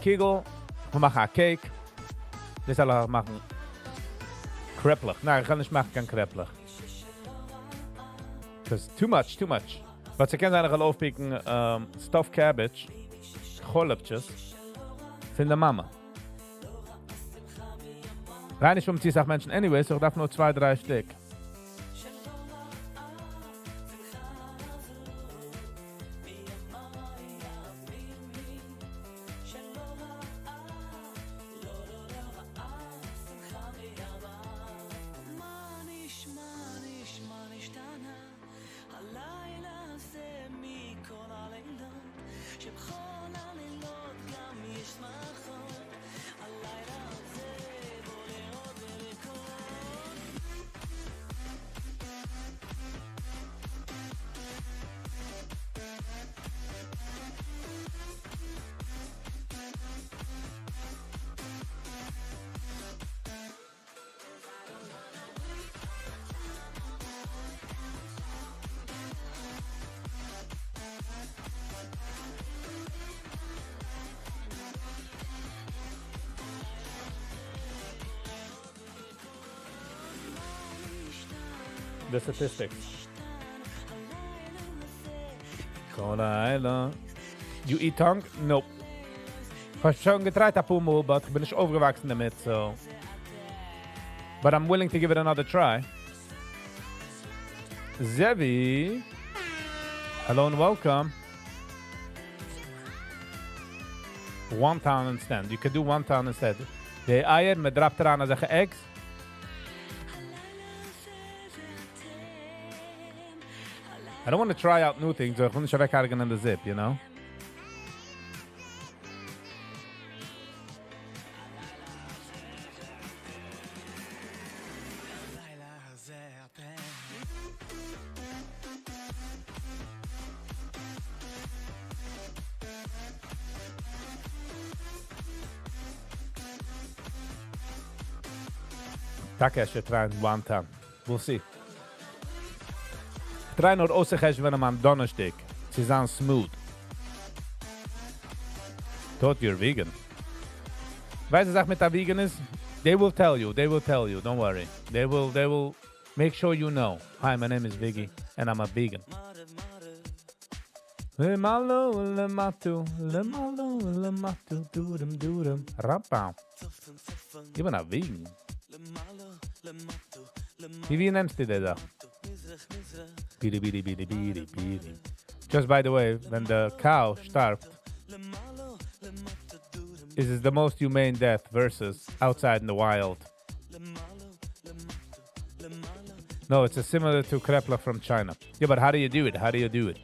Kegel, ich mache ein Cake. Das soll ich machen Krepplich. Nein, ich kann nicht machen kein Krepplich. Because too much. But sie können eigentlich aufpicken stuffed cabbage, Cholipchis, von der Mama. Rein nicht 50 Menschen anyway, so ich darf nur 2-3 Stück. The statistics. You eat tongue? Nope. Ich habe schon getreut ab Mal, aber ich bin nicht aufgewachsen damit, so. but I'm willing to give it another try. Zevi, hello and welcome. Wonton instead. You could do wonton instead. The eier, me drapt eraan als eggs. I don't want to try out new things, so ich will nicht weghargen in the zip, you know? Taka should try one time. We'll see. Try nur ausgegessen wenn am Donnerstag. Sie sind smooth. Thought you're vegan. Weißt du, sag mit der vegan ist? They will tell you. Don't worry. They will make sure you know. Hi, my name is Viggy and I'm a vegan. Le malo, le matu, dudum. Rappau. Ich bin ein vegan. Wie nennst du das da? Bidi. Just by the way, when the cow starved, this is the most humane death versus outside in the wild. No, it's similar to krepla from China. Yeah, but how do you do it? How do you,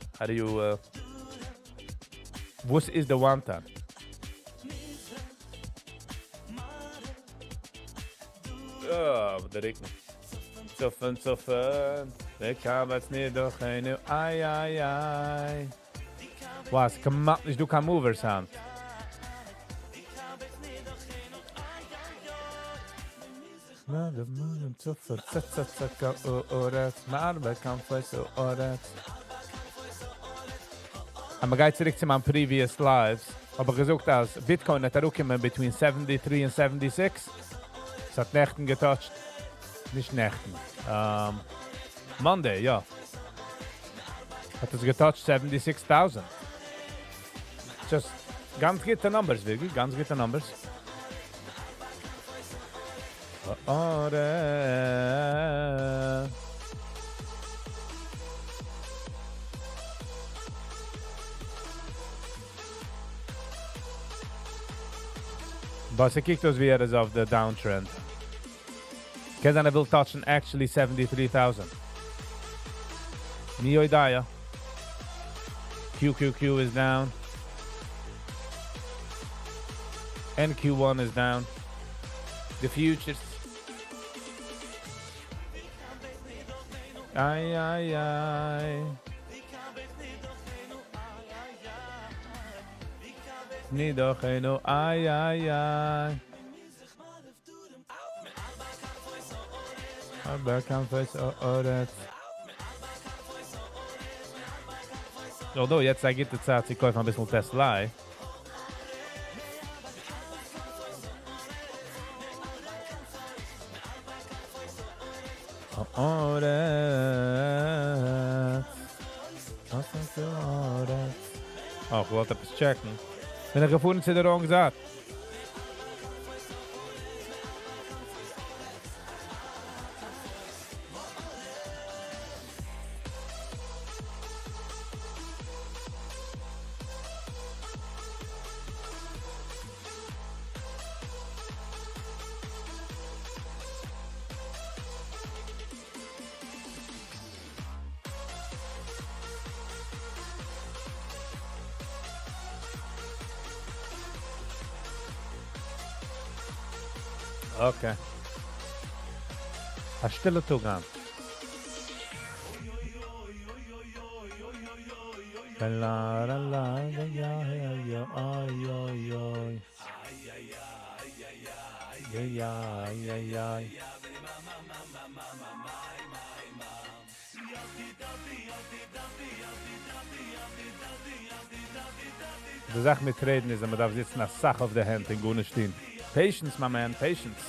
what is the wonton? Oh, der Regen. Zuffen. Wir kamen jetzt nicht durch eine. Ai. Was? Ich do kein Mover Sound. Aber geht zurück zu meinen previous lives. Aber gesagt, als Bitcoin hat auch immer between 73 and 76. Es hat Nächten getoucht. Nicht Nächten. Monday, ja. Hat es getoucht 76,000. Just ganz gute numbers, wirklich. Ganz gute numbers. But ze kijkt ons weer eens of the downtrend. Because I will touch actually 73,000. Mio idea. QQQ is down. NQ1 is down. The futures. Ai. Nidocheno, ai. Although jetzt gibt es Zeit, ich kaufe ein bisschen Tesla. Oh, ich wollte etwas checken. Bin ich gefunden, sie der gesagt. Okay. A stille Togan. Die Sache mit Reden ist, man darf sitzen als Sache auf der Hand in Gune stehen. Patience, my man, patience.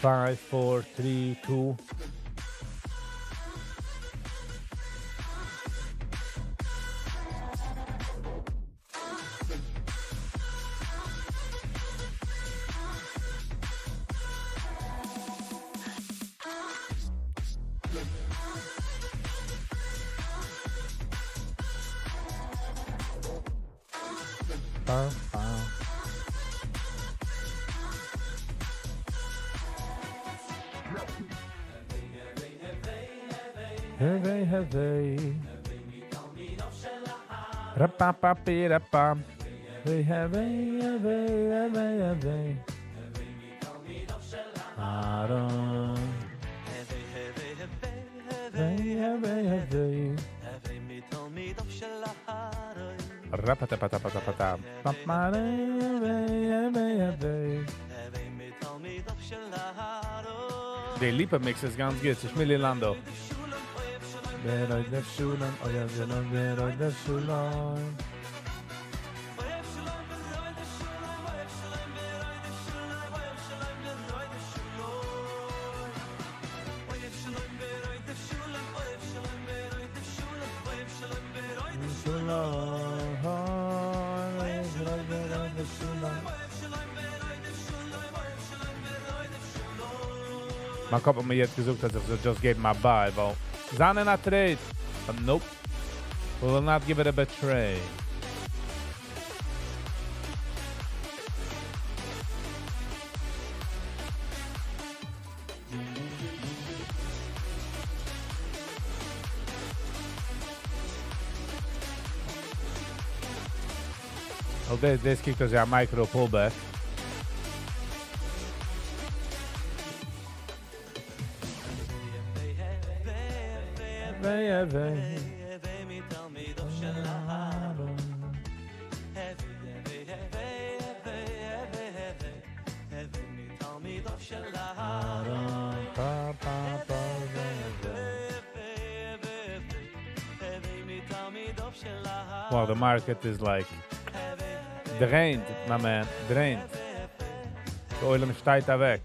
5, 4, 3, 2. Heavy, heavy. Rapa-pa-pi-rapa. Heavy, heavy, heavy, heavy. Aaron. Heavy, heavy, heavy. Rapa-ta-pa-ta-pa-ta-pa-ta. Der Lipa Mix ist ganz gut. Ich will Lando. Wer euch der Schulen, euer Schulen, wer euch der Schulen. Man kommt mir jetzt gesucht, dass ich so just gave my bye, weil Zane not trade. But nope. We will not give it a betray. Oh, this kicked us a micro pullback. Well, the market is like drained, my man, drained. The oil steigt da weg.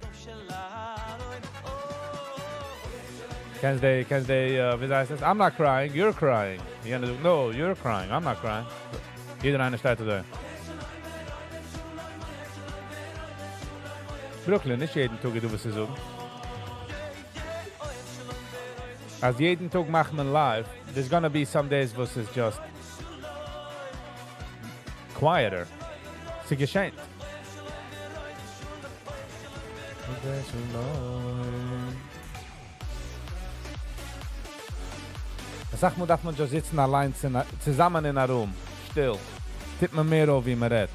Can they, wie heißt das? I'm not crying, you're crying. You're gonna do, no, you're crying, I'm not crying. Jeder eine steigt da. Brooklyn, nicht jeden Tag, du wirst so. Als jeden Tag macht man live, there's gonna be some days was is just quieter. Sie geschenkt. Sag mal, darf man just sitzen allein zusammen in einem Raum, still. Tippt man mehr auf, wie man redet.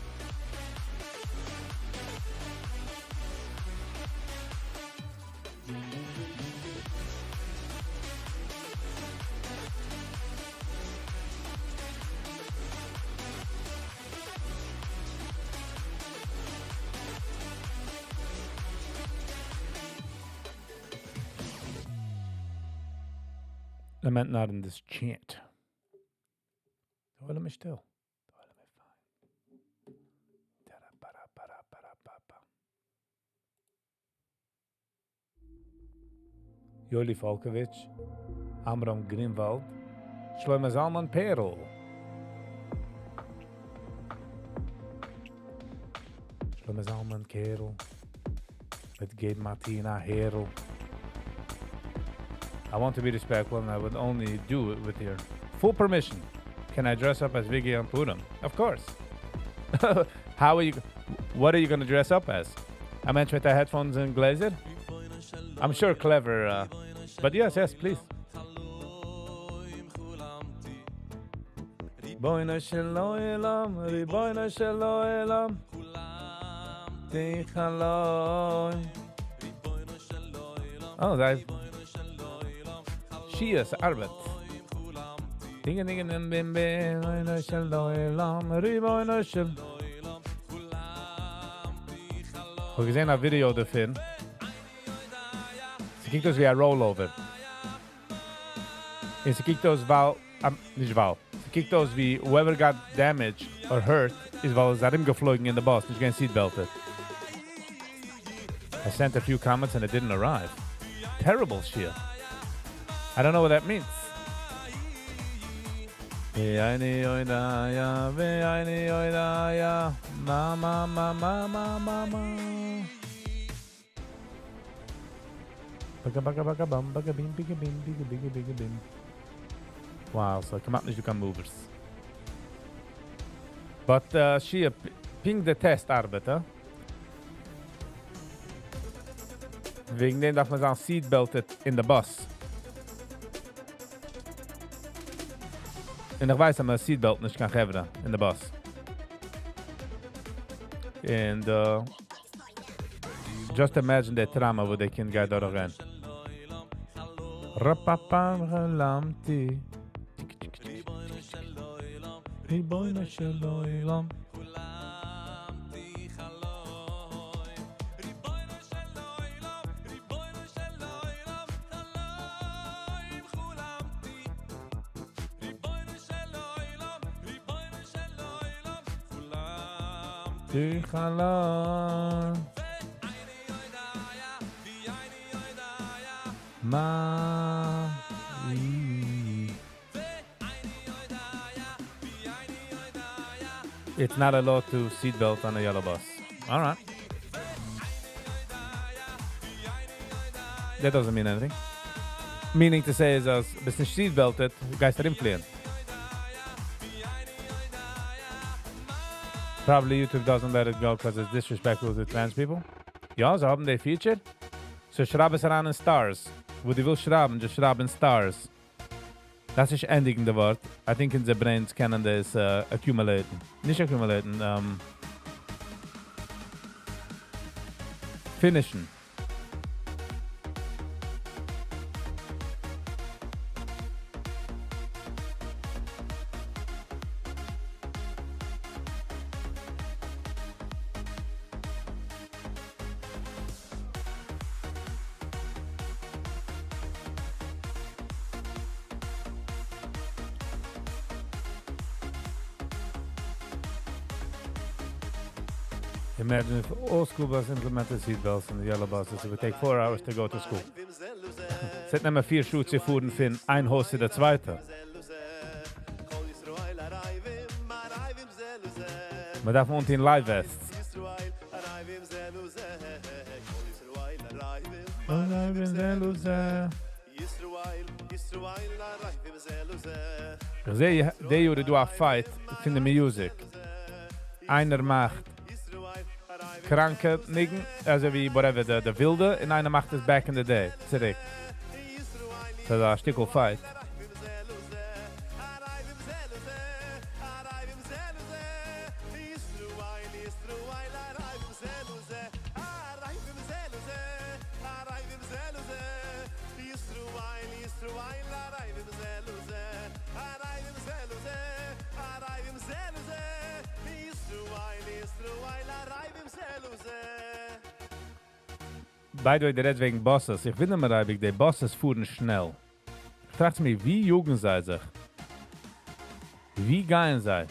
I meant not in this chant. Let me still. Joli Volkovich, Amram Greenwald, Shlomo Zalman Perl. Shlomo Zalman Kerl, mit Gabe Martina Herl. I want to be respectful and I would only do it with your full permission. Can I dress up as Viggy on Purim? Of course. What are you going to dress up as? I meant with the headphones and glazer? I'm sure clever, but yes, please. Boina shelo elam, riboina shelo elam, tichaloi. Oh, that's Shias Arbet. Dingen in bimbe, boina shelo elam, riboina shel. Ich gesehen ein Video davon. Sie kijkt ons wie ein Rollover. Und sie kijkt ons nicht weil. Sie kijkt ons wie whoever got damaged or hurt ist, weil es hat ihm geflogen in der Bus, nicht kein Seatbelted. I sent a few comments and it didn't arrive. Terrible shit. I don't know what that means. Ve'ayni oidaya, ve'ayni oidaya, ma ma ma ma ma ma ma. Baga baga baga bum, baga bim, biga bim, biga biga biga bim. Wow, so come up nicht, du kann movers. But she ping the test arbeiter. Wegen dem darf man sagen seatbelted in the bus. Und ich weiß, dass man seatbelt nicht kann geben in the bus. And just imagine the trauma wo they can get out of rein. Rapapam halamti. Ribono shel olam. Di khalam. Ma. It's not allowed to seatbelt on a yellow bus. All right. That doesn't mean anything. Meaning to say is als bist nicht seatbelted, geist erin fliehen. Probably YouTube doesn't let it go because it's disrespectful to trans people. Ja, sie haben die featured. So schraub es ran in stars. Wo die will schrauben, just schrauben stars. Das ist endigende Wort. I think in the brains kennen das accumulaten. Nicht accumulaten, finishen. Imagine if all school buses implemented seatbelts in the yellow buses, it would take 4 hours to go to school. Es hätten immer 4 Schuhe zu fuhren für ein Haus zu der zweite. Man darf unten in Live-Vests. Ich sehe, die Jure du a fight in der Music. Einer macht kranke Niggen, also wie whatever, der Wilde, und einer macht es back in the day, zurück. So da Stickel fight. By the way, der redt wegen Bosses. Ich finde mir reibig, die Bosses fuhren schnell. Ich frage mich, wie jung sei sich? Wie gehen sei?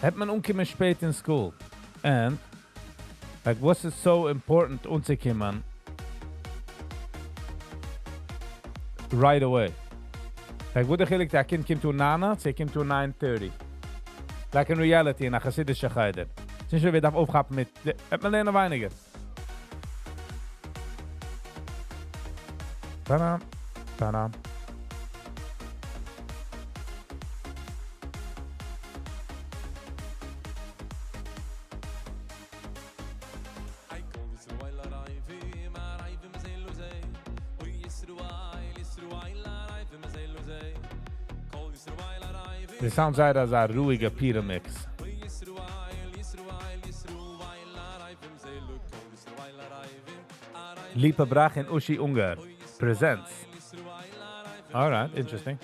Hat man umgekommen spät in school? And, like, was is so important umzukommen? Right away. Like, wo der Chilik, der Kind kommt zu 9, sie kommt zu 9:30. Like in reality, in a chassidische Cheder. Es ist nicht so, wie darf aufgaben mit, hat man lernen weiniger. Ta-da, ta-da. The sounds like as a ruhiger Pyramix. Lipa Brach and Ushi Ungar presents. All right, interesting.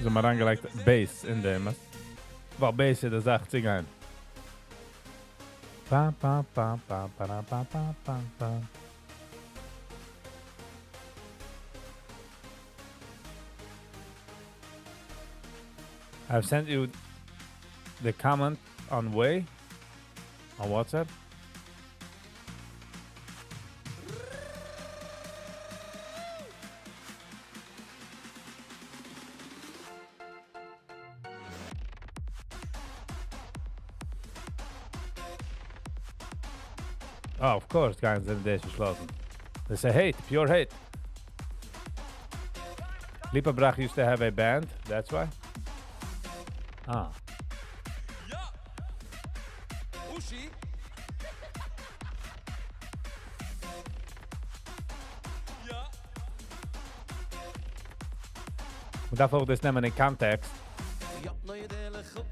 So mal angelegt Bass in dem. Well, Bass ist das 80 ein. Ba, ba, ba, ba, ba, ba, ba, ba, ba, ba. I've sent you the comment on Way on WhatsApp. Oh, of course, guys, in deze geschlossen. They say hate, pure hate. Lipa Brach used to have a band, that's why. Ah. Ushi. We darf auch das nehmen in Kontext.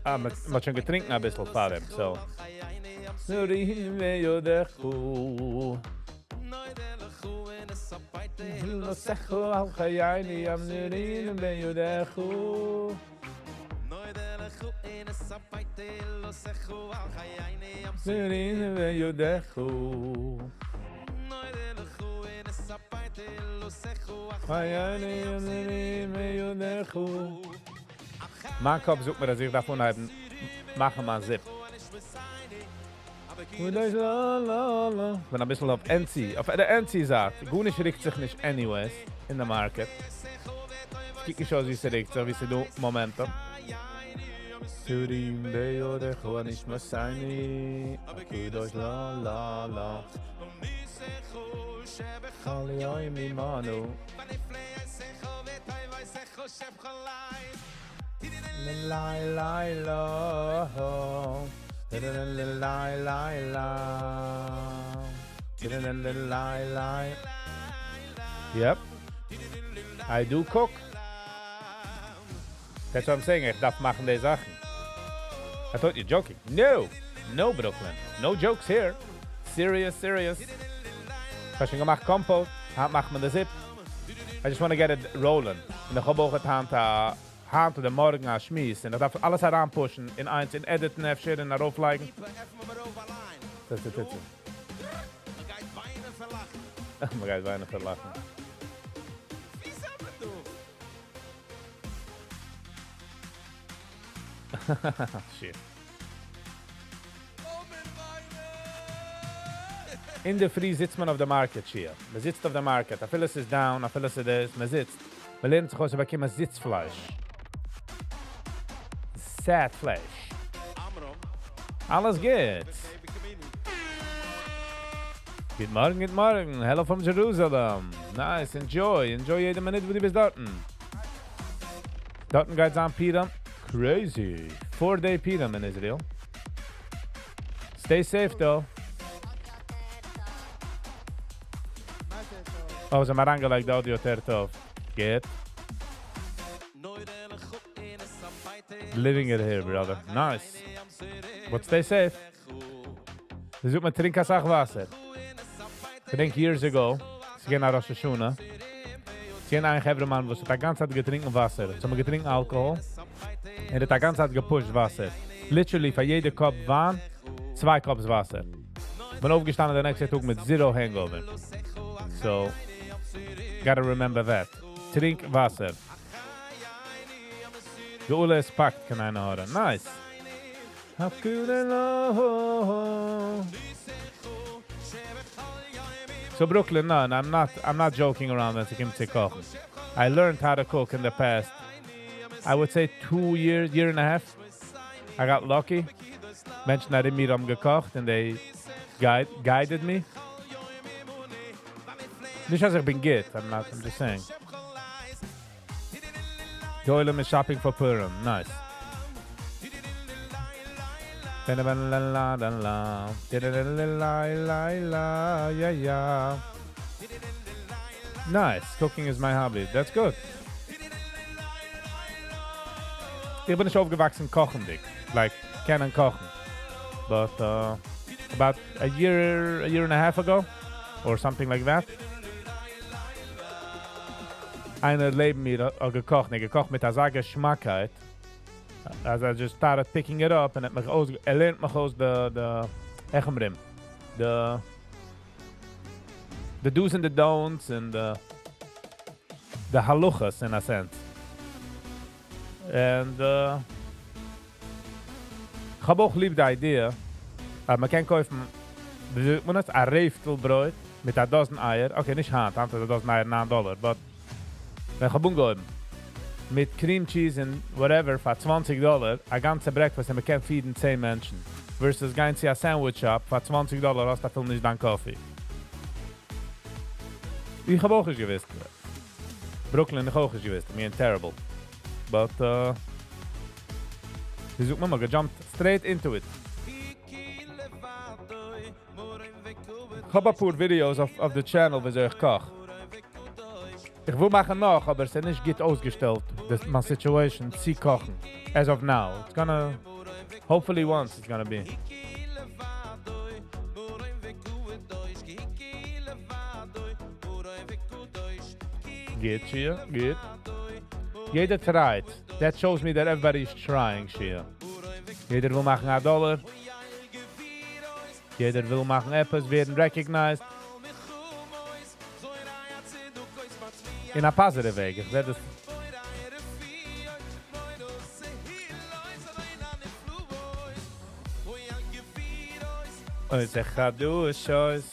Man schon getrinken ein bisschen von dem, so. Nurin veyodechu Lo sechu al chayayni am nurin veyodechu Nurin veyodechu Chayayni am nurin veyodechu Mein Kopf sucht mir, dass ich davon haben, machen mal Zip. Wenn ein bisschen auf NC, auf der NC sagt, Gunisch riecht sich nicht anyways in der Market. Kijk eens wie ze riecht, wie ze doen momentum. Turim beyo de gewoon is masani, akudos la la la. Kali oi mi manu. La la la la. Yep. I do cook. That's what I'm saying. Ich darf machen die Sachen. I thought you're joking. No. No, Brooklyn. No jokes here. Serious, serious. Ich habe schon gemacht Compost. Macht man das Zip. I just want to get it rolling. Und ich habe auch Hand oder morgen an Schmies. Und ich darf alles heranpushen in eins, in editen, in auflegen. Das ist das. Man geht Weine verlachen. Shit. In der Früh sitzt man auf der Market hier. Man sitzt auf der Market. A vieles ist down, a vieles ist das. Man sitzt. Man lernt sich aus, aber bekommen Sitzfleisch. Sad Fleisch. Alles geht. Good morning, good morning. Hello from Jerusalem. Nice, enjoy. Enjoy jede Minute, wo du bist dorten. Dorten geht's an Piram. Crazy. 4-day Piram in Israel. Stay safe, though. Oh, ze maar aangelegd de audio tertof. Get. Living it here, brother. Nice. But stay safe. Ze zoekt me trinken zacht Wasser. I think years ago, ze gehen naar Rosh Hashanah. Ze gehen een gegeven man, wo ze de ganze tijd getrinken Wasser. Ze hebben getrinken Alkohol. En de ganze tijd gepusht Wasser. Literally, voor jede Kopf Wahn, 2 Kops Wasser. Ik ben overgestanden de next day met 0 hangover. So, gotta remember that. Trink Wasser. De Ule ist packt, kann einer hören. Nice. So Brooklyn, no, I'm not joking around when it comes to cooking. I learned how to cook in the past. I would say 2 years, year and a half. I got lucky. Menschen haben mir gekocht and they guided me. Nicht, dass ich bin good, I'm just saying. Doylem is shopping for Purim, nice. Nice, cooking is my hobby, that's good. Ich bin nicht aufgewachsen kochen, dick. Like, kennen kochen. But about a year and a half ago, or something like that, einer Leben mir gekocht. Und gekocht mit der Geschmackheit. As I just started picking it up and lernt mich aus the do's and the don'ts and the haluchas in a sense. And ich hab auch lieb die Idee, man kann kaufen, wie sagt man das, ein Reiftelbräut mit a dozen Eier, okay, nicht Hand a dozen Eier, $9, but wenn ich hab umgeben, mit Cream Cheese and whatever für $20, a ganze Breakfast und man kann feeden 10 Menschen. Versus gehen zu a Sandwich Shop für $20 hast du viel nicht dann Kaffee. Ich hab auch nicht gewusst. Brooklyn ich auch nicht gewusst. I mean, terrible. But, wie sucht man mal, gejumpt straight into it. Ich hab ein paar Videos auf the channel, wie ich koch. Ich will machen noch, aber es ist nicht gut ausgestellt, my situation, sie kochen. As of now. It's gonna, hopefully once it's gonna be. Geht hier, geht. Jeder tried. That shows me that everybody's trying hier. Jeder will machen $1. Jeder will machen etwas, werden recognized. In a positive way. Ich werde es. Und ich sag, du Scheiß.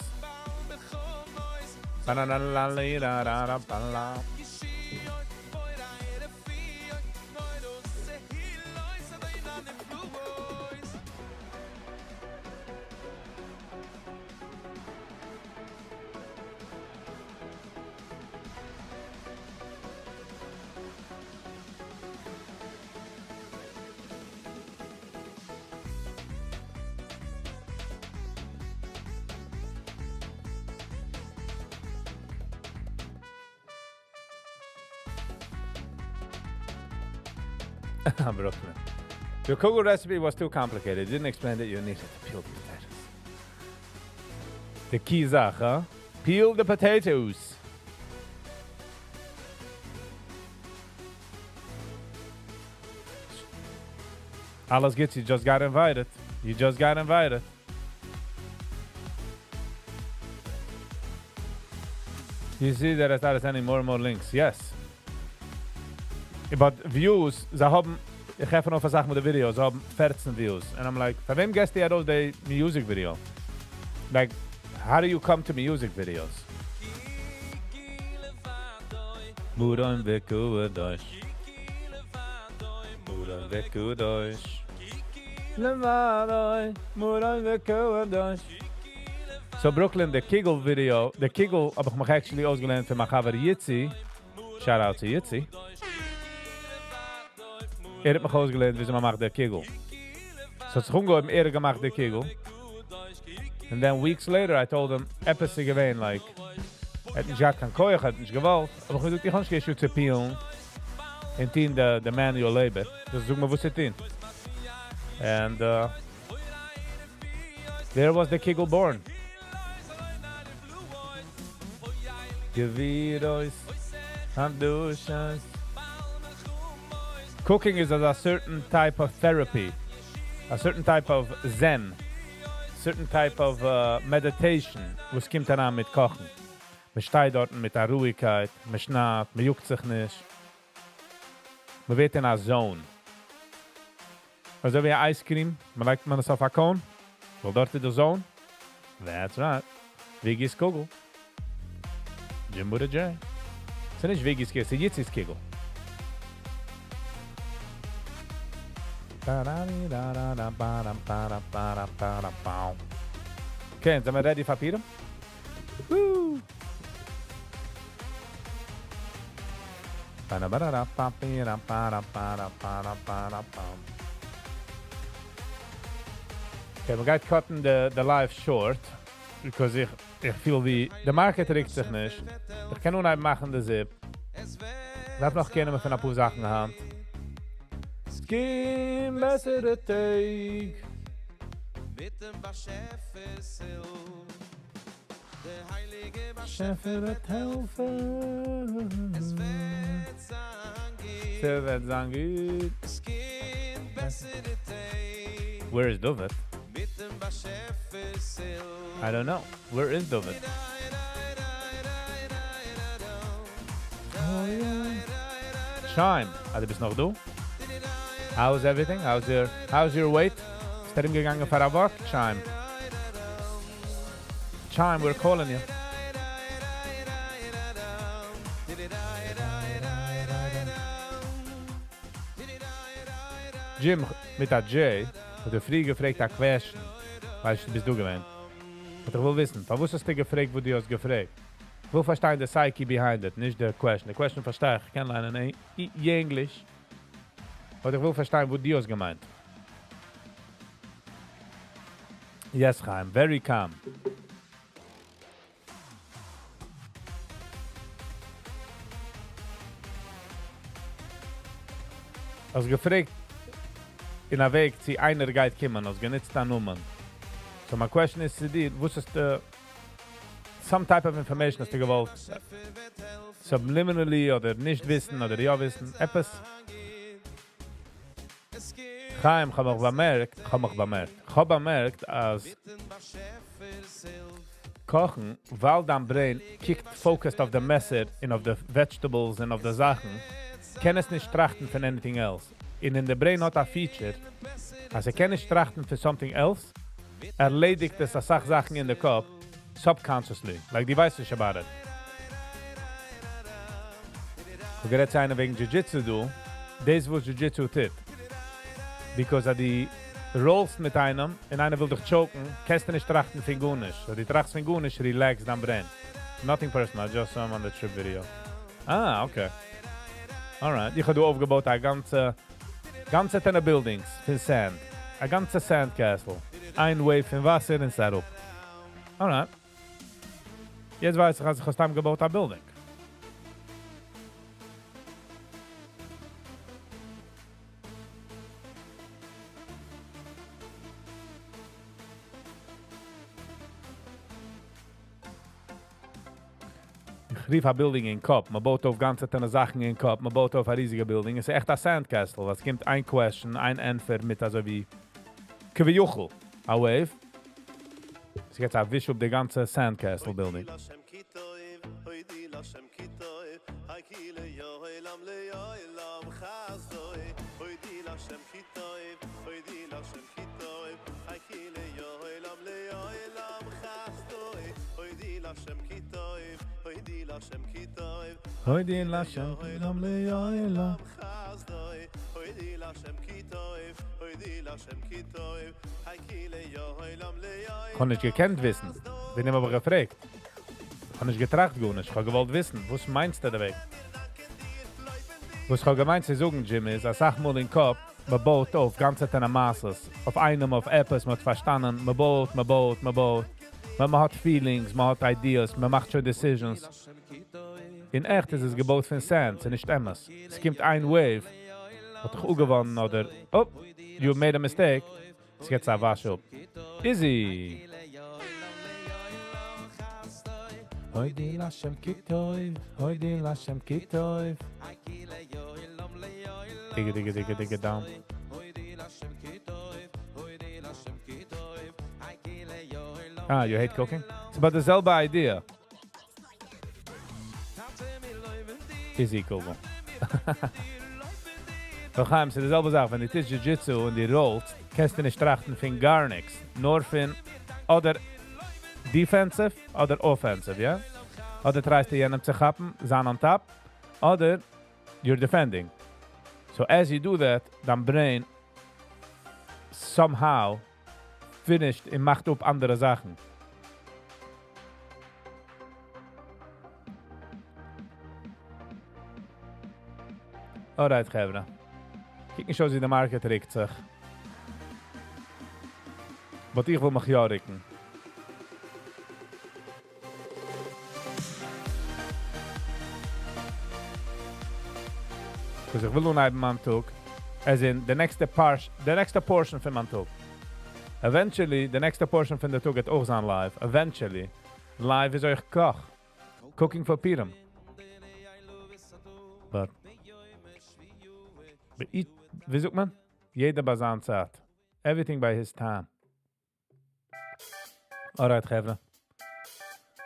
Brooklyn. Your kugel recipe was too complicated. Didn't explain that you needed to peel the potatoes. The key Sache, huh? Peel the potatoes. Alles good, you just got invited. You just got invited. You see that I started sending more and more links. Yes. But views, sie haben, ich habe noch versagt mit der Video, sie haben 14 Views. And I'm like, für wem gehst du aus der music video? Like, how do you come to music videos? Muran veku Deutsch. Muran veku Deutsch. Levadoi, Muran veku Deutsch. So Brooklyn, the Kegel video, the Kegel habe ich mich actually ausgelernt für Machaver Yitzi. Shout out to Yitzi. Hat mich ausgelernt, wie man macht der Kegel. So it's rumgehoben, gemacht der Kegel. And then weeks later, I told him, etwas zu gewähnen, like, hat nicht gehabt kein Koyach, hat nicht gewollt, aber ich dachte, ich kann nicht zu peelen, in teen the manual labor. Das such mal, wo es in. And there was the Kegel born. Gewirr euch, Handduschens. Cooking is a certain type of therapy, a certain type of zen, certain type of meditation, was kommt daran mit Kochen. Man steht dort mit der Ruhigkeit, man schnarrt, man juckt sich nicht. Man wird in einer Zone. Also wie ein Ice Cream, man legt man es auf einen Cone, weil dort ist die Zone. That's right. Viggy's Kugel. Jim Buddha J. Es ist nicht Viggy's Kegel, es ist Yitzis Kegel. Okay, sind wir ready für Pieren? Woo! Okay, we got cutting the live short, because ich feel wie, der Market regt sich nicht. Ich kann nur nicht machen, den Zip. Ich darf noch keine mehr von ein paar Sachen in der Hand. Geen bessere Tag. Schäfer wird helfen. Sie wird sagen gut. Where is David? I don't know. Where is David? Chime. Du bist noch du? How's everything? How's your weight? Ist ihm gegangen für ein Walk? Chime. Chime, we're calling you. Jim mit der J hat der Free gefragt a question. Weißt du, bist du gewesen? Und ich will wissen, warum hast du gefragt, wo du hast gefragt? Ich will verstehen the psyche behind it, nicht the question. The question verstehe ich, kann lernen Englisch. Aber ich will verstehen, wo du hast gemeint. Yes, Chaim, very calm. Als gefragt, in a Weg, sie einer geht kommen, als genitzt an Nummern. So my question is to you, wusstest du some type of information hast du gewollt? Subliminally oder nicht wissen oder ja wissen, etwas? Chaim, ich hab bemerkt, als kochen, weil dein Brain kickt focused auf the message and of the vegetables and of the Sachen, kann es nicht trachten von anything else. In the brain hat a feature, als kann nicht trachten für something else, erledigt es als Sachen in the Kopf, subconsciously. Like, die weiß nicht about it. Ich gerät zu einer wegen Jiu-Jitsu du, das was Jiu-Jitsu tut. Because die rollst mit einem, und einer will dich choken, kannst du nicht trachten für Gunisch. So die trachts für Gunisch, relax dein Brain. Nothing personal, just some on the trip video. Ah, okay. Alright, ich habe aufgebaut ein ganze 10 buildings für Sand. Ein ganze Sandcastle. Ein Wave von Wasser und Setup. Alright. Jetzt weiß ich, als ich aus dem gebaut ein Building. Ich rief ein Building in den Kopf. Man baut auf ganze Tenne Sachen in den Kopf. Man baut auf ein riesiger Building. Es ist echt ein Sandcastle. Es gibt ein Question, ein Answer mit also wie Kvijuchel. A wave. Es gibt ein Wisch auf die ganze Sandcastle Building. Hoy di Lashem Kilam Le'olam. Kann ich gekannt wissen. Bin immer aber gefragt. Kann ich getracht gehen. Ich habe gewollt wissen. Was meinst du dabei? Was ich habe gemeint zu sagen, Jim, ist, als sag mal in den Kopf, man baut auf ganze Tenne Masses. Auf einem, auf etwas, man hat verstanden. Man baut. Man hat Feelings, man hat Ideas, man macht schon Decisions. In echt ist es gebaut von Sand, es ist nicht Emmas. Es gibt ein Wave, hat dich auch gewonnen, oder oh, you made a mistake. Es geht ein Wasch up. Easy. Hoidi Lashem Kitov, Hoidi Lashem Kitov. Digga down. Ah, you hate cooking? It's about the selbe idea. Easy, Kogo. Doch Chaim, es ist dieselbe Sache, wenn du Jiu-Jitsu und die rollst, kannst du nicht trachten von gar nichts. Nur von oder defensive oder offensive, ja? Oder tryst du jenem zu kappen, sein on top, oder you're defending. So as you do that, dein Brain somehow finished und macht up andere Sachen. Alright, Gevra. Kijk eens wie de market richt zich. Wat ik wil mag jou richten. Dus ik wil doen uit mijn talk. As in, the next portion van mijn talk. Eventually, the next portion van de talk het ook zijn live. Eventually. Live is euch Koch. Cooking for Piram. But wie sagt man? Jeder bei seiner Zeit. Everything by his time. Alright, Chevre.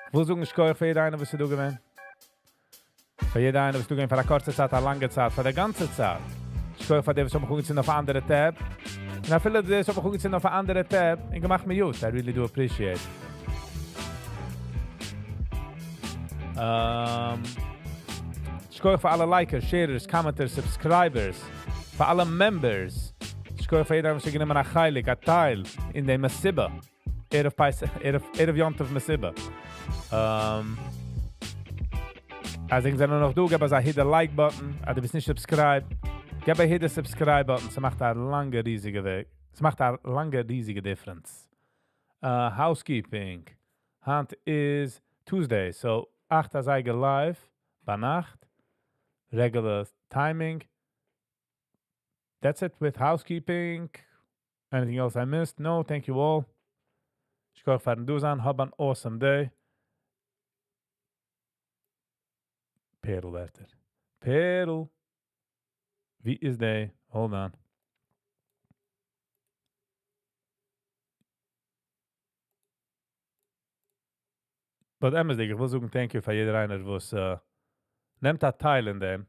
Ich will sagen, ich kann für jeder eine, was du gewinnt. Für jeder eine, was du gewinnt, für eine kurze Zeit, eine lange Zeit, für die ganze Zeit. Ich kann für die, was ich gucken sind auf eine andere Tab. Und ich finde, dass ich gucken sind auf eine andere Tab. Und ich mache mir gut. I really do appreciate. Ich kann für alle Likers, Sharers, Commenters, Subscribers, für alle Members. Ich kann für jeder, was ich nehme nach Heilig, ein Teil in dem Messiba. Erev Yontov Messiba. Als ich sage noch du, gib uns einen Like-Button, du bist nicht subscribe. Gib einen Subscribe-Button, es macht eine lange riesige Weg. Es macht eine lange riesige Difference. Housekeeping. Hand is Tuesday, so 8 as I go live, bei Nacht. Regular timing. That's it with housekeeping. Anything else I missed? No, thank you all. Ich kann euch fahren du sein. Hab an awesome day. Perl, Werther. Perl. Wie is day? Hold on. But ich will sagen thank you für jeder einer, was nehmt das Teil in dem.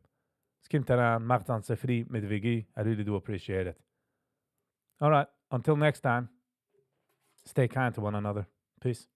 Es kommt daran, macht dann so free mit Viggy. I really do appreciate it. Alright, until next time, stay kind to one another. Peace.